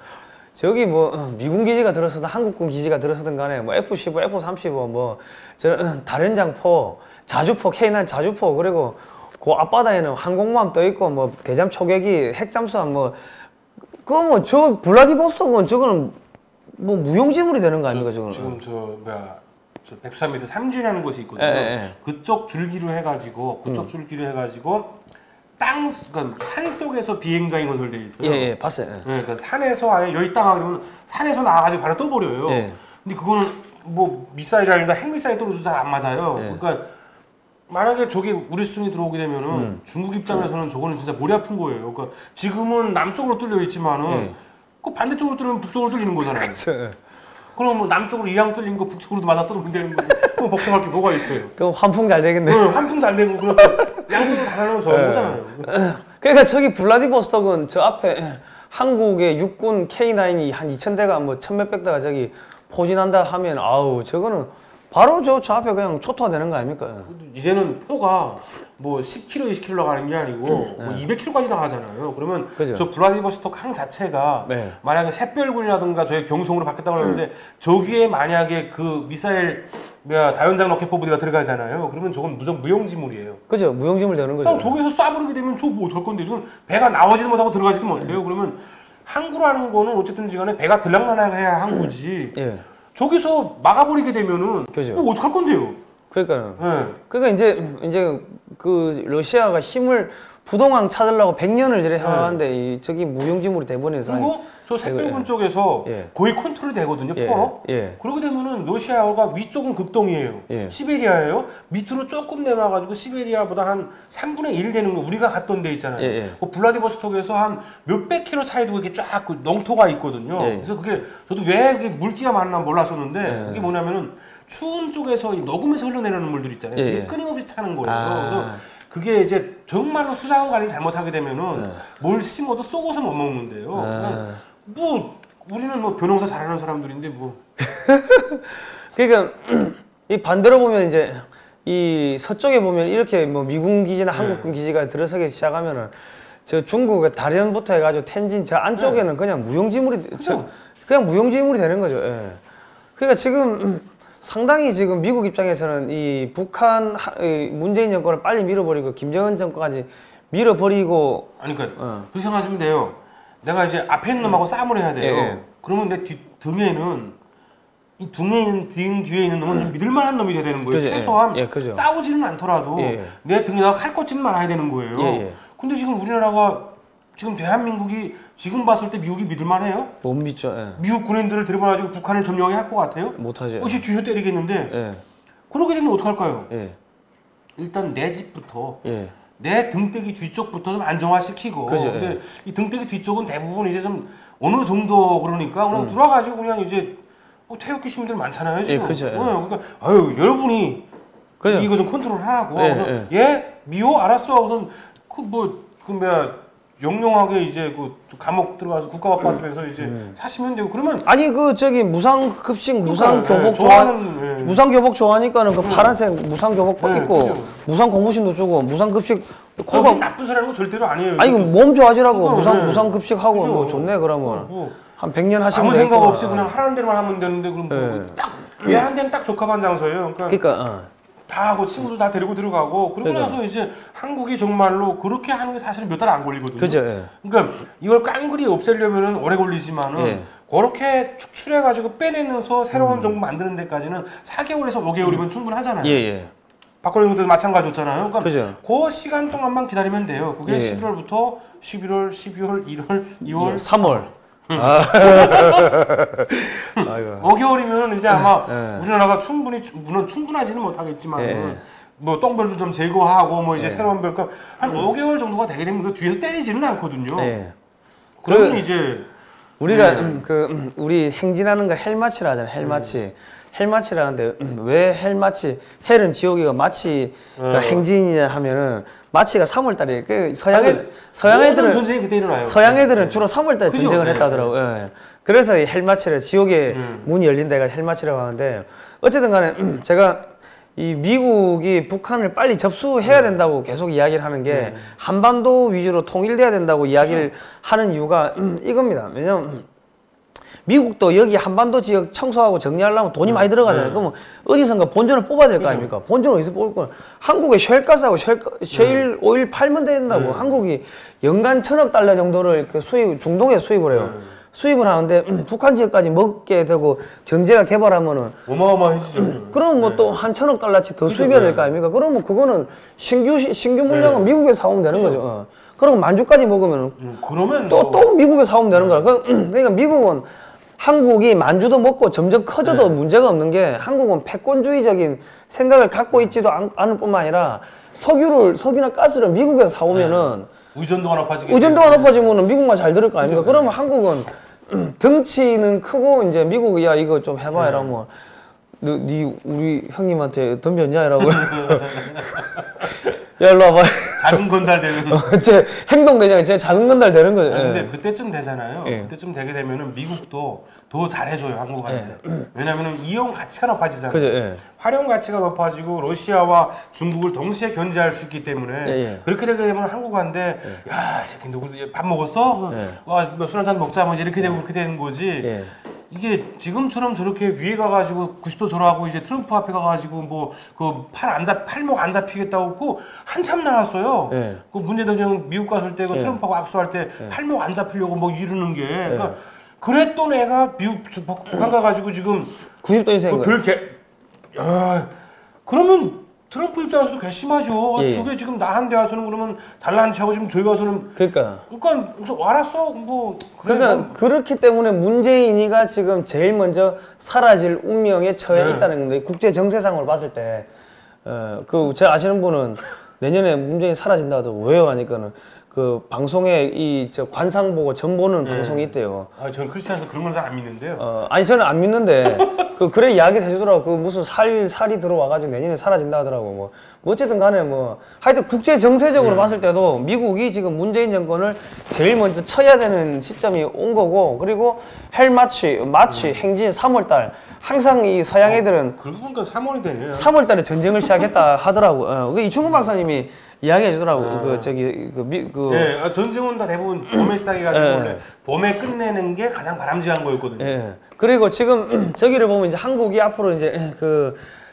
저기 뭐 미군 기지가 들어서든 한국군 기지가 들어서든 간에 뭐 F-15, F-35 뭐 저 다련장포, 자주포, K9 자주포 그리고 그 앞바다에는 항공모함 떠 있고 뭐 대잠 초계기, 핵잠수함 뭐 그거 뭐 저 블라디보스토크는 저거는 뭐 무용지물이 되는 거 아닙니까 저거는? 지금 저 백두산 밑에 삼진이라는 곳이 있거든요. 그쪽 줄기로 해가지고 그러니까 산 속에서 비행장이 건설돼 있어요. 예, 봤어요. 예. 그러니까 산에서 아예 여기 땅 하게 되면 산에서 나와가지고 바로 떠버려요. 예. 근데 그거는 뭐 미사일이라든가 핵미사일 떨어져도 잘 안 맞아요. 예. 그러니까 만약에 저게 우리 수준이 들어오게 되면은 중국 입장에서는 저거는 진짜 머리 아픈 거예요. 그러니까 지금은 남쪽으로 뚫려 있지만은 그 반대쪽으로 뚫리면 북쪽으로 뚫리는 거잖아요. 그렇죠. 그럼 뭐 남쪽으로 이왕 뚫린 거 북쪽으로도 맞아 떨어지면 되는 거고 그럼 걱정할 게 뭐가 있어요? 그럼 환풍 잘 되겠네. 환풍 잘 되고 그냥 양쪽으로 다 나누면 좋은 거잖아요. 그러니까 저기 블라디보스톡은 저 앞에 한국의 육군 K9이 한 2,000대가 뭐 1,몇백 대가 저기 포진한다 하면 아우 저거는 바로 저 앞에 그냥 초토화되는 거 아닙니까? 이제는 포가 뭐 10km, 20km 나가는 게 아니고 뭐 200km까지 나가잖아요. 그러면 그죠. 저 블라디보스토크 항 자체가 만약에 샛별군이라든가 저희 경성으로 바뀌었다고 하는데 저기에 만약에 그 미사일 다연장 로켓포 부대가 들어가잖아요. 그러면 저건 무용지물이에요. 그죠. 무용지물 되는 거죠. 저기서 쏴버리게 되면 저 뭐 어떨 건데 지금 배가 나오지도 못하고 들어가지도 못해요. 그러면 항구라는 거는 어쨌든지 간에 배가 들락날락해야 항구지. 저기서 막아버리게 되면은 그죠. 뭐 어떡할 건데요? 그러니까요. 그러니까 이제 그 러시아가 힘을 부동항 찾으려고 100년을 저래 해왔는데 저기 무용지물이 돼버려서 그리고 저 샛별군 쪽에서 거의 컨트롤이 되거든요. 포로. 그러게 되면은 러시아가 위쪽은 극동이에요. 시베리아예요. 밑으로 조금 내려와가지고 시베리아보다 한 3분의 1 되는 거 우리가 갔던 데 있잖아요. 그 블라디보스톡에서 한 몇백 킬로 차이 두고 이렇게 쫙 그 농토가 있거든요. 그래서 그게 저도 왜 그게 물기가 많나 몰랐었는데 그게 뭐냐면은 추운 쪽에서 녹으면서 흘러내리는 물들 있잖아요. 그게 끊임없이 차는 거예요. 그래서 그게 이제 정말로 수자원 관리를 잘못하게 되면은 뭘 심어도 쏘고서 못 먹는데요. 뭐 우리는 뭐 벼농사 잘하는 사람들인데 뭐. 그러니까 이 반대로 보면 이제 이 서쪽에 보면 이렇게 뭐 미군 기지나 한국군 기지가 들어서기 시작하면은 저 중국의 다련부터 해가지고 텐진 저 안쪽에는 그냥 무용지물이 그냥 무용지물이 되는 거죠. 그러니까 지금 상당히 지금 미국 입장에서는 이 북한 문재인 정권을 빨리 밀어버리고 김정은 정권까지 밀어버리고 아니 그러니까 그렇게 생각하시면 돼요. 내가 이제 앞에 있는 놈하고 싸움을 해야 돼요. 그러면 내 등에는 이 뒤에 있는 놈은 좀 믿을만한 놈이 돼야 되는 거예요. 그죠, 최소한 싸우지는 않더라도 내 등에다가 칼 꽂지는 말아야 되는 거예요. 근데 지금 우리나라가 지금 대한민국이 지금 봤을 때 미국이 믿을만해요? 못 믿죠. 미국 군인들을 들여가지고 북한을 점령하게 할 것 같아요? 못하죠. 혹시 뒤져 때리겠는데 그러게 되면 어떡할까요? 일단 내 집부터 내 등대기 뒤쪽부터 좀 안정화시키고 근데 이 등대기 뒤쪽은 대부분 이제 좀 어느 정도 그러니까 그냥 들어가지고 그냥 이제 태극기 시민들 많잖아요. 지금. 예, 그죠. 그러니까 아유 여러분이 그죠. 이거 좀 컨트롤하라고. 예, 그래서 예 미호 알았어. 우선 그 영영하게 이제 그 감옥 들어가서 국가법원에서 이제 사시면 되고 그러면 아니 그 저기 무상급식 무상교복 좋아하는 무상교복 좋아하니까는 그 파란색 무상교복 입고 그죠. 무상공부심도 주고 무상급식 그거 나쁜 소리 하는 거 절대로 아니에요. 아니 몸 좋아지라고 그거, 무상급식하고 그죠. 뭐 좋네 그러면 한 100년 하시면 아무 생각 되겠구나. 없이 그냥 하라는 대로만 하면 되는데 그럼 딱얘한 데는 딱 적합한 장소예요. 그러니까 다 하고 친구들 다 데리고 들어가고 그러고 나서 이제 한국이 정말로 그렇게 하는 게 사실은 몇 달 안 걸리거든요. 그죠. 예. 그러니까 이걸 깡그리 없애려면은 오래 걸리지만은 예. 그렇게 축출해가지고 빼내면서 새로운 정부 만드는 데까지는 4개월에서 5개월이면 충분하잖아요. 예. 박근혜 정부도 마찬가지였잖아요. 그러니까 그죠. 그 시간 동안만 기다리면 돼요. 그게 예. 11월부터 11월, 12월, 1월, 2월, 3월. 아이고. 5개월이면 이제 아마 예. 우리나라가 충분히 물론 충분하지는 못하겠지만 예. 뭐 똥별도 좀 제거하고 뭐 이제 새로운 별까 한 5개월 정도가 되게 되면 그 뒤에서 때리지는 않거든요. 예. 그러면 이제 우리가 우리 행진하는 거 헬마치라 하잖아. 헬마치. 헬마치라 하는데 왜 헬마치? 헬은 지옥이고 마치가 행진이냐 하면은 마치가 3월 달에 그 서양 애들은 전쟁이 그때 일어나요. 서양 애들은 주로 3월 달에 그죠? 전쟁을 네. 했다더라고요. 예. 그래서 이 헬마치를 지옥의 문이 열린 데가 헬마치라고 하는데 어쨌든 간에 제가 이 미국이 북한을 빨리 접수해야 된다고 계속 이야기를 하는 게 한반도 위주로 통일돼야 된다고 이야기를 하는 이유가 이겁니다. 왜냐면 미국도 여기 한반도 지역 청소하고 정리하려면 돈이 많이 들어가잖아요. 그러면 어디선가 본전을 뽑아야 될 거 아닙니까? 본전을 어디서 뽑을 거야? 한국에 쉘가스하고 쉘 오일 팔면 된다고. 한국이 연간 1,000억 달러 정도를 그 중동에 수입을 해요. 수입을 하는데 북한 지역까지 먹게 되고 정제가 개발하면은 어마어마해지죠. 그럼 뭐 또 한 1,000억 달러치 더 수입해야 될 거 아닙니까? 그러면 그거는 신규 물량은 미국에서 사오면 되는 거죠. 그리고 만주까지 먹으면 그러면 또 미국에서 사오면 되는 거야. 그러니까 미국은 한국이 만주도 먹고 점점 커져도 문제가 없는 게 한국은 패권주의적인 생각을 갖고 있지도 않을 뿐만 아니라 석유나 가스를 미국에서 사오면은 의존도가 높아지게 의존도가 높아지면은 미국만 잘 들을 거 아닙니까? 그러면 한국은 덩치는 크고 이제 미국이 야 이거 좀 해봐 이러면 네 우리 형님한테 덤볐냐 이라고 야 일로 와봐. 작은 건달 되는. 제 행동 그냥 제 작은 건달 되는 거죠. 근데 그때쯤 되잖아요. 예. 그때쯤 되게 되면은 미국도 더 잘해줘요 한국한테. 왜냐면은 이용 가치가 높아지잖아요. 그죠. 예. 활용 가치가 높아지고 러시아와 중국을 동시에 견제할 수 있기 때문에 그렇게 되게 되면 한국한테 야, 이 새끼 누구 밥 먹었어? 와, 술 한잔 먹자 뭐 이렇게 되고 그렇게 되는 거지. 이게 지금처럼 저렇게 위에 가가지고 90도 절하고 이제 트럼프 앞에 가가지고 뭐 그 팔목 안 잡히겠다고 그 한참 나왔어요. 그 문재인 대통령 미국 갔을 때 그 트럼프하고 악수할 때 팔목 안 잡히려고 뭐 이러는 게 그러니까 그랬던 애가 미국 북한 가가지고 지금 90도 인생 야, 그러면 트럼프 입장에서도 괘씸하죠. 저게 지금 나한테 와서는 그러면 달라는 차고 지금 저희 가서는 그러니까 알았어 뭐 그래, 그러니까 그렇기 때문에 문재인이가 지금 제일 먼저 사라질 운명에 처해 있다는 건데 국제 정세상으로 봤을 때 그 제가 아시는 분은 내년에 문재인 사라진다 하더라고. 왜요 하니까는 그 방송에 이 저 관상 보고 전 보는 방송이 있대요. 저는 크리스찬에서 그런 건 잘 안 믿는데요. 아니 저는 안 믿는데 그래 이야기 해주더라고. 그 무슨 살이 들어와가지고 내년에 사라진다 하더라고. 뭐 어쨌든 간에 뭐 하여튼 국제 정세적으로 봤을 때도 미국이 지금 문재인 정권을 제일 먼저 쳐야 되는 시점이 온 거고 그리고 마치 행진 3월달 항상 이 서양 애들은 그러고 보니까 3월이 되네요. 3월 달에 전쟁을 시작했다 하더라고. 이충근 박사님이 이야기해 주더라고. 전쟁은 다 대부분 봄에 시작해가지고 원래 봄에 끝내는 게 가장 바람직한 거였거든요. 그리고 지금 저기를 보면 이제 한국이 앞으로 이제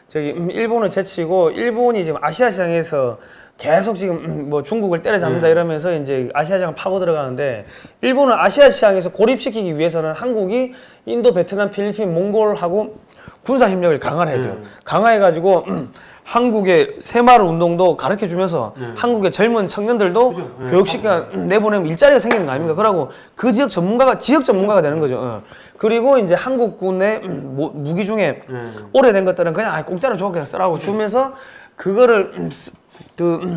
일본을 제치고 일본이 지금 아시아 시장에서 계속 지금 뭐 중국을 때려잡는다 이러면서 이제 아시아 시장을 파고 들어가는데 일본은 아시아 시장에서 고립시키기 위해서는 한국이 인도, 베트남, 필리핀, 몽골하고 군사 협력을 강화를 해줘요. 강화해가지고 한국의 새마을 운동도 가르쳐 주면서 한국의 젊은 청년들도 교육시켜 내보내면 일자리가 생기는 거 아닙니까? 그러고 그 지역 전문가가 되는 거죠. 그리고 이제 한국군의 무기 중에 오래된 것들은 그냥 공짜로 좋게 쓰라고 주면서 그거를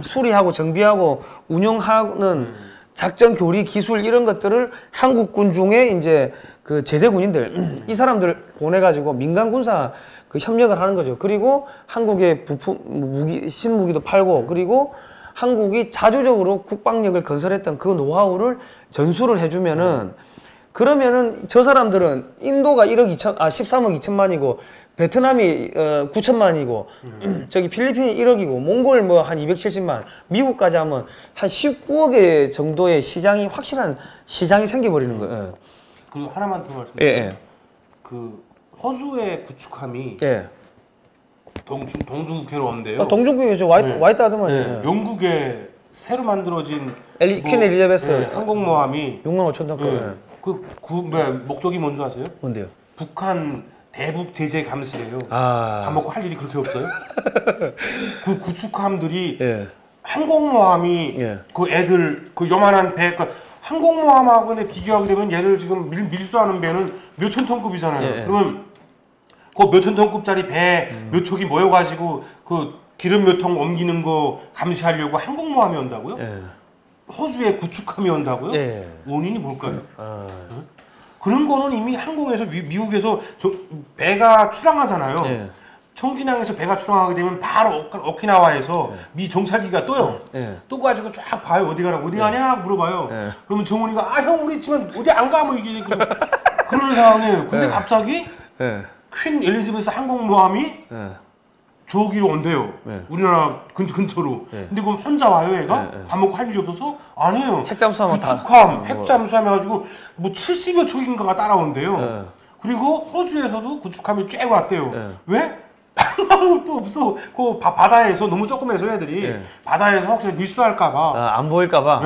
수리하고 정비하고 운영하는 작전 교리 기술 이런 것들을 한국군 중에 이제 그 제대 군인들 이 사람들 보내가지고 민간 군사 그 협력을 하는 거죠. 그리고 한국의 부품 무기 신무기도 팔고 그리고 한국이 자주적으로 국방력을 건설했던 그 노하우를 전수를 해주면은 그러면은 저 사람들은 인도가 13억 2천만이고 베트남이 9천만이고 저기 필리핀이 1억이고 몽골 뭐 한 270만 미국까지 하면 한 19억의 정도의 시장이 확실한 시장이 생겨버리는 거예요. 그리고 하나만 더 말씀드릴게요. 예. 그 허주의 구축함이 예. 동중국해로 온대요. 동중국해죠. 와이트 하더만. 예. 영국에 새로 만들어진 퀸 엘리자베스 항공모함이 6만 5천 톤. 목적이 뭔지 아세요? 뭔데요? 북한 대북 제재 감시래요. 밥 먹고 할 일이 그렇게 없어요? 그 구축함들이 항공모함이 그 애들 그 요만한 배 항공모함하고 비교하게 되면 얘를 지금 밀수하는 배는 몇천 톤급이잖아요. 그러면 그 몇천 톤급짜리 배 몇 척이 모여가지고 그 기름 몇 통 옮기는 거 감시하려고 항공모함이 온다고요? 호주에 구축함이 온다고요? 원인이 뭘까요? 그런 거는 이미 항공에서 미국에서 배가 출항하잖아요. 청진항에서 배가 출항하게 되면 바로 오키나와에서 미 정찰기가 떠요. 또 가지고 쫙 봐요. 어디 가라고. 어디 가냐 물어봐요. 그러면 정훈이가 형 우리 있지만 어디 안 가? 뭐 이게 그러는 상황이에요. 근데 갑자기 퀸 엘리자베스 항공모함이 저기로 온대요. 우리나라 근처로. 근데 그럼 혼자 와요, 얘가? 밥 먹고 할 일이 없어서? 아니에요. 핵잠수함 구축함, 핵잠수함 해가지고 뭐 70여 척인가가 따라온대요. 그리고 호주에서도 구축함이 쫙 왔대요. 왜? 아무것도 없어. 그 바다에서 너무 조그매서 애들이 바다에서 혹시 밀수할까봐. 안 보일까봐.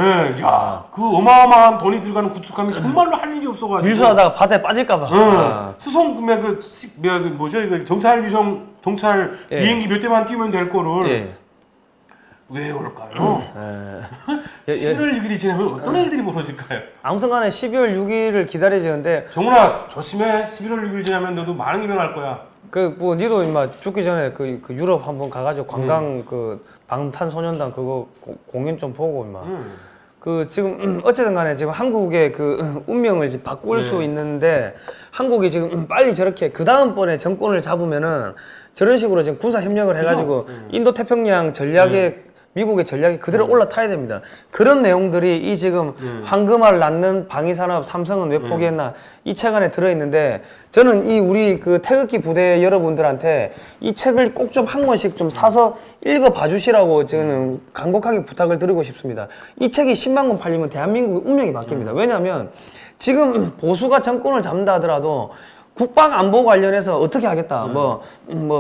그 어마어마한 돈이 들어가는 구축함이 정말로 할 일이 없어가지고. 밀수하다가 바다에 빠질까봐. 수송 뭐죠 이거 정찰 비행기 몇 대만 뛰면 될 거를 왜 올까요? 11월 6일이 지나면 어떤 일들이 벌어질까요? 아무튼간에 12월 6일을 기다리지는데 정훈아 조심해. 11월 6일 지나면 너도 많은 게 변할 거야. 니도 임마 죽기 전에 그 유럽 한번 가가지고 관광 그 방탄소년단 그거 공연 좀 보고 임마. 그 지금 어쨌든 간에 지금 한국의 그 운명을 지금 바꿀 수 있는데 한국이 지금 빨리 저렇게 그 다음번에 정권을 잡으면은 저런 식으로 지금 군사 협력을 해가지고 인도 태평양 전략에 미국의 전략이 그대로 올라타야 됩니다. 그런 내용들이 이 지금 황금알을 낳는 방위산업 삼성은 왜 포기했나 이 책 안에 들어있는데 저는 이 우리 그 태극기 부대 여러분들한테 이 책을 꼭 좀 한 권씩 좀 사서 읽어봐 주시라고 저는 간곡하게 부탁을 드리고 싶습니다. 이 책이 10만 권 팔리면 대한민국의 운명이 바뀝니다. 왜냐하면 지금 보수가 정권을 잡는다 하더라도 국방 안보 관련해서 어떻게 하겠다, 뭐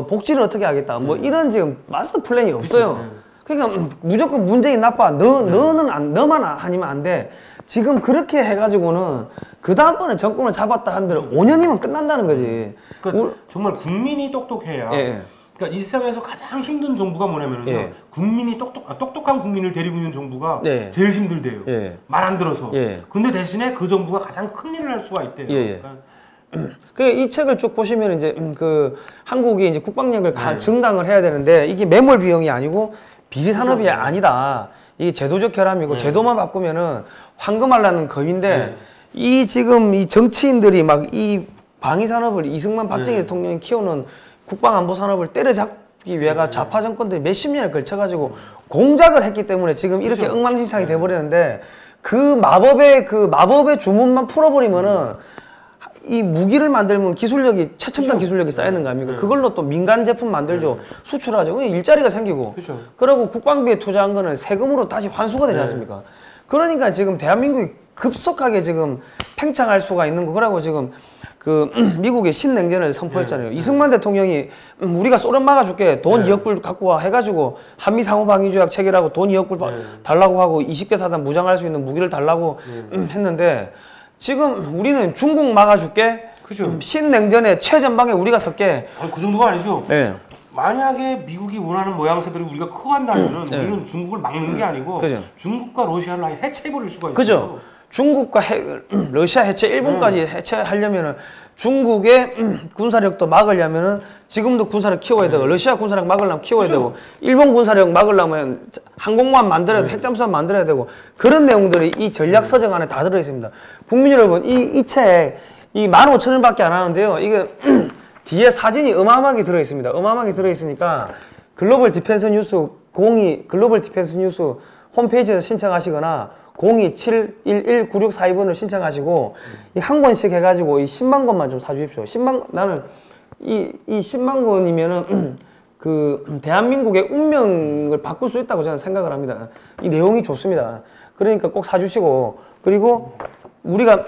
복지를 어떻게 하겠다, 뭐 이런 지금 마스터 플랜이 없어요. 그러니까 무조건 문재인 나빠. 너만 아니면 안 돼. 지금 그렇게 해가지고는 그 다음번에 정권을 잡았다 한들 5년이면 끝난다는 거지. 그러니까 정말 국민이 똑똑해야. 그러니까 이 세상에서 가장 힘든 정부가 뭐냐면요. 국민이 똑똑한 국민을 데리고 있는 정부가 제일 힘들대요. 말 안 들어서. 근데 대신에 그 정부가 가장 큰 일을 할 수가 있대요. 이 책을 쭉 보시면 이제 그 한국이 이제 국방력을 증강을 해야 되는데 이게 매몰 비용이 아니고 비리 산업이 아니다. 이게 제도적 결함이고 제도만 바꾸면은 황금알 낳는 거인데 이 지금 이 정치인들이 막 이 방위 산업을 이승만 박정희 대통령이 키우는 국방 안보 산업을 때려잡기 위해가 좌파 정권들이 몇십 년을 걸쳐가지고 공작을 했기 때문에 지금 이렇게 엉망진창이 돼버리는데 그 마법의 주문만 풀어버리면은 이 무기를 만들면 기술력이 최첨단 기술력이 쌓이는 거 아닙니까? 그걸로 또 민간 제품 만들죠. 수출하죠. 일자리가 생기고. 그리고 국방비에 투자한 거는 세금으로 다시 환수가 되지 않습니까? 그러니까 지금 대한민국이 급속하게 지금 팽창할 수가 있는 거. 그러고 지금 그 미국의 신냉전을 선포했잖아요. 이승만 대통령이 우리가 소련 막아줄게. 돈 2억 불 갖고 와 해가지고 한미 상호방위조약 체결하고 돈 2억 불 달라고 하고 20개 사단 무장할 수 있는 무기를 달라고 했는데 지금 우리는 중국 막아줄게. 신냉전에 최전방에 우리가 설게. 그 정도가 아니죠. 만약에 미국이 원하는 모양새대로 우리가 커간다면은 우리는 중국을 막는 게 아니고 중국과 러시아를 아예 해체해버릴 수가 있어요. 중국과 러시아 해체, 일본까지 해체하려면은 중국의 군사력도 막으려면은 지금도 군사력 키워야 되고 러시아 군사력 막으려면 키워야 되고 일본 군사력 막으려면 항공모함 만들어야 되고 핵잠수함 만들어야 되고 그런 내용들이 이 전략 서적 안에 다 들어 있습니다. 국민 여러분 이 책 이 15,000원밖에 안 하는데요. 이게 뒤에 사진이 어마어마하게 들어 있습니다. 어마어마하게 들어 있으니까 글로벌 디펜스 뉴스 글로벌 디펜스 뉴스 홈페이지에서 신청하시거나 02-711-9642번을 신청하시고 이 한 권씩 해가지고 이 10만 권만 좀 사주십시오. 10만 나는 이 10만 권이면은 그 대한민국의 운명을 바꿀 수 있다고 저는 생각을 합니다. 이 내용이 좋습니다. 그러니까 꼭 사주시고 그리고 우리가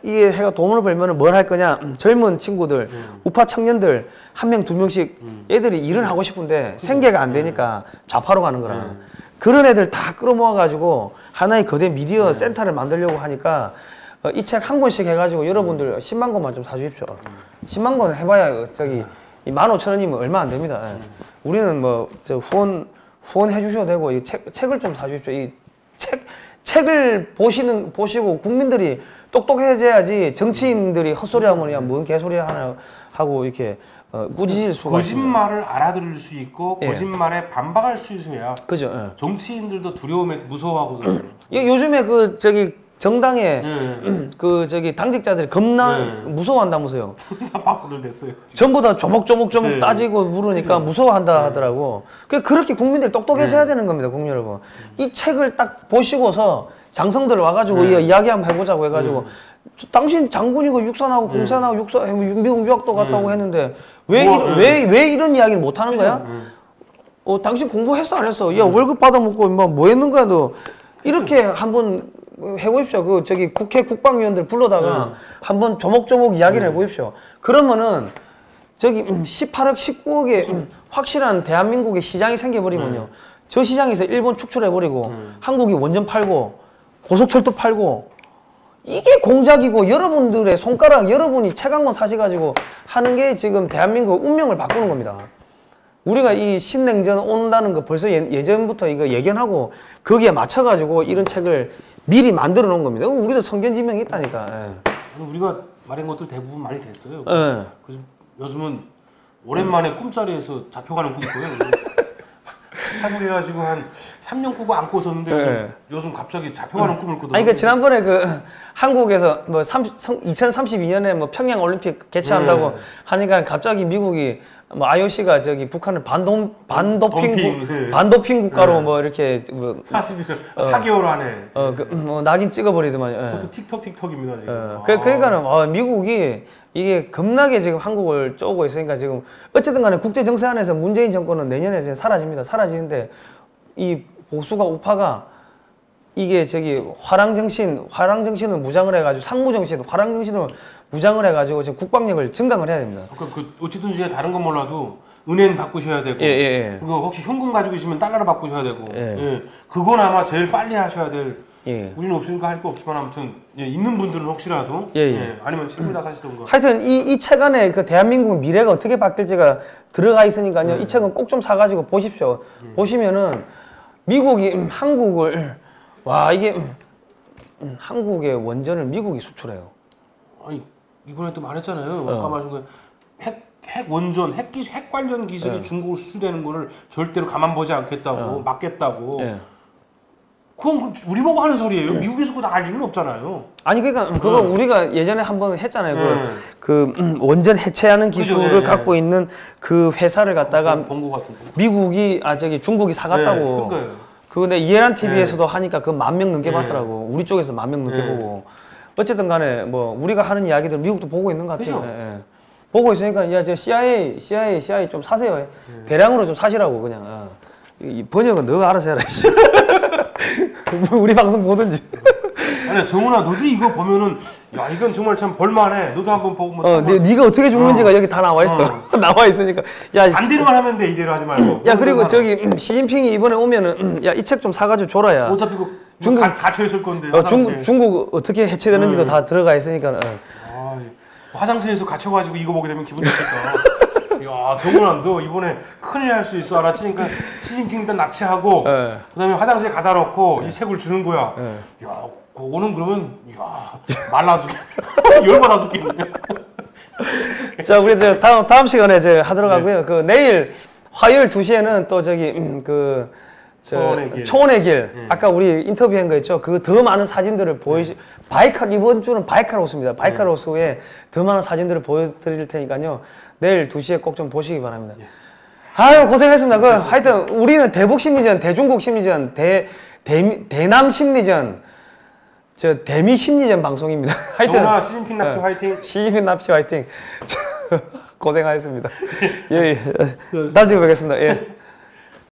이게 해가 돈을 벌면은 뭘 할 거냐? 젊은 친구들, 우파 청년들 한 명 두 명씩 애들이 일을 하고 싶은데 생계가 안 되니까 좌파로 가는 거라. 그런 애들 다 끌어모아 가지고 하나의 거대 미디어 센터를 만들려고 하니까 이 책 한 권씩 해가지고 여러분들 10만 권만 좀 사주십시오. 10만 권 해봐야 저기 15,000원이면 얼마 안 됩니다. 우리는 뭐 저 후원해 주셔도 되고 이 책을 좀 사주십시오. 이 책을 보시고 국민들이 똑똑해져야지 정치인들이 헛소리하면 그냥 뭔 개소리 하나 하고 이렇게 꾸짖을 수가 거짓말을 알아들을 수 있고 예. 거짓말에 반박할 수 있어야 그죠. 예. 정치인들도 두려움에 무서워하거든요. 요즘에 그 저기 정당에 그 저기 당직자들이 겁나 무서워한다면서요. 박수들 됐어요. 전부 다 조목조목 따지고 물으니까 무서워한다 하더라고. 그렇게 국민들이 똑똑해져야 되는 겁니다, 국민 여러분. 이 책을 딱 보시고서 장성들 와가지고 이야기 한번 해보자고 해가지고 당신 장군이고 육사나고 공사나고 미국 유학도 갔다고 했는데 왜 이런 이야기를 못 하는 거야? 당신 공부했어 안 했어? 야 월급 받아먹고 뭐 했는 거야 너? 이렇게 한번 해보십시오. 그 저기 국회 국방위원들 불러다가 한번 조목조목 이야기를 해보십시오. 그러면은 저기 18억 19억의 확실한 대한민국의 시장이 생겨버리면요. 저 시장에서 일본 축출해버리고 한국이 원전 팔고 고속철도 팔고 이게 공작이고 여러분들의 손가락 여러분이 책 한 권 사셔가지고 하는 게 지금 대한민국 운명을 바꾸는 겁니다. 우리가 이 신냉전 온다는 거 벌써 예전부터 이거 예견하고 거기에 맞춰가지고 이런 책을 미리 만들어 놓은 겁니다. 우리도 성견지명이 있다니까. 아니, 우리가 말한 것들 대부분 많이 됐어요. 예. 그래서 요즘은 오랜만에 꿈자리에서 잡혀가는 꿈 꿔요. 탈북해가지고 한 3년 꾸고 안고 있었는데 요즘 갑자기 잡혀가는 꿈을 꾸더라고요. 아니, 지난번에 한국에서 뭐 2032년에 뭐 평양 올림픽 개최한다고 하니까 갑자기 미국이 뭐 IOC가 저기 북한을 반도핑 국가로 뭐 이렇게 뭐 4개월 안에 뭐 낙인 찍어버리더만요. 그것도 틱톡입니다 지금. 그러니까는 미국이 이게 겁나게 지금 한국을 쪼고 있으니까 지금 어쨌든 간에 국제 정세 안에서 문재인 정권은 내년에 이제 사라집니다. 사라지는데 이 보수가 우파가 이게 저기 화랑정신을 무장을 해가지고 상무정신, 화랑정신을 무장을 해가지고 지금 국방력을 증강을 해야 됩니다. 그러니까 어쨌든 중에 다른 건 몰라도 은행 바꾸셔야 되고, 그리고 혹시 현금 가지고 있으면 달러로 바꾸셔야 되고, 그건 아마 제일 빨리 하셔야 될. 우리는 없으니까 할 거 없지만 아무튼 있는 분들은 혹시라도 아니면 책을 다 사시던가. 하여튼 이 책 안에 그 대한민국 미래가 어떻게 바뀔지가 들어가 있으니까요. 이 책은 꼭 좀 사가지고 보십시오. 보시면은 미국이 한국을 이게 한국의 원전을 미국이 수출해요. 아니 이번에 또 말했잖아요. 아까 말한 거 핵 원전, 핵 관련 기술이 중국으로 수출되는 거를 절대로 가만 보지 않겠다고 막겠다고. 그건 우리 보고 하는 소리예요. 미국에서 그거 알 리는 없잖아요. 아니 그러니까 그거 우리가 예전에 한번 했잖아요. 원전 해체하는 기술을 갖고 있는 그 회사를 갖다가 본거 같은데. 미국이 중국이 사갔다고. 근데 이해란 TV에서도 하니까 그 10,000명 넘게 봤더라고. 우리 쪽에서 10,000명 넘게 보고. 어쨌든 간에 뭐 우리가 하는 이야기들 미국도 보고 있는 것 같아요. 보고 있으니까 야 저 CIA 좀 사세요. 대량으로 좀 사시라고 그냥. 이 번역은 너가 알아서 해라. 우리 방송 보든지. 아니야 정훈아 너도 이거 보면은 야 이건 정말 참 볼만해. 너도 한번 보고 뭐. 네가 어떻게 죽는지가 여기 다 나와 있어. 나와 있으니까. 야 반대로만 하면 돼 이대로 하지 말고. 야 그리고 저기 시진핑이 이번에 오면은 야 이 책 좀 사가지고 줘라야. 어차피 중국 갇혀 있을 건데. 중국 어떻게 해체되는지도 다 들어가 있으니까. 화장실에서 갇혀가지고 이거 보게 되면 기분 좋겠다. 야 정훈아 이번에 큰일 날 수 있어 알았지? 그러니까 시진핑 일단 납치하고 네. 그다음에 화장실에 가다 놓고 이 색을 주는 거야. 네. 야 그거는 그러면 말라 죽겠 열받아 죽겠는데. 자 우리 저 다음 시간에 이제 하도록 하고요. 그 내일 화요일 2시에는 또 저기 초원의 길. 아까 우리 인터뷰한 거 있죠. 그 더 많은 사진들을 이번 주는 바이카로스입니다. 바이카로스에 더 많은 사진들을 보여드릴 테니까요. 내일 2시에 꼭 좀 보시기 바랍니다. 아유 고생했습니다. 하여튼 우리는 대북 심리전, 대중국 심리전, 대남 심리전, 대미 심리전 방송입니다. 하여튼 시진핑 납치 화이팅. 시진핑 납치 화이팅. 고생하셨습니다. 예. 다음 주에 뵙겠습니다. 예.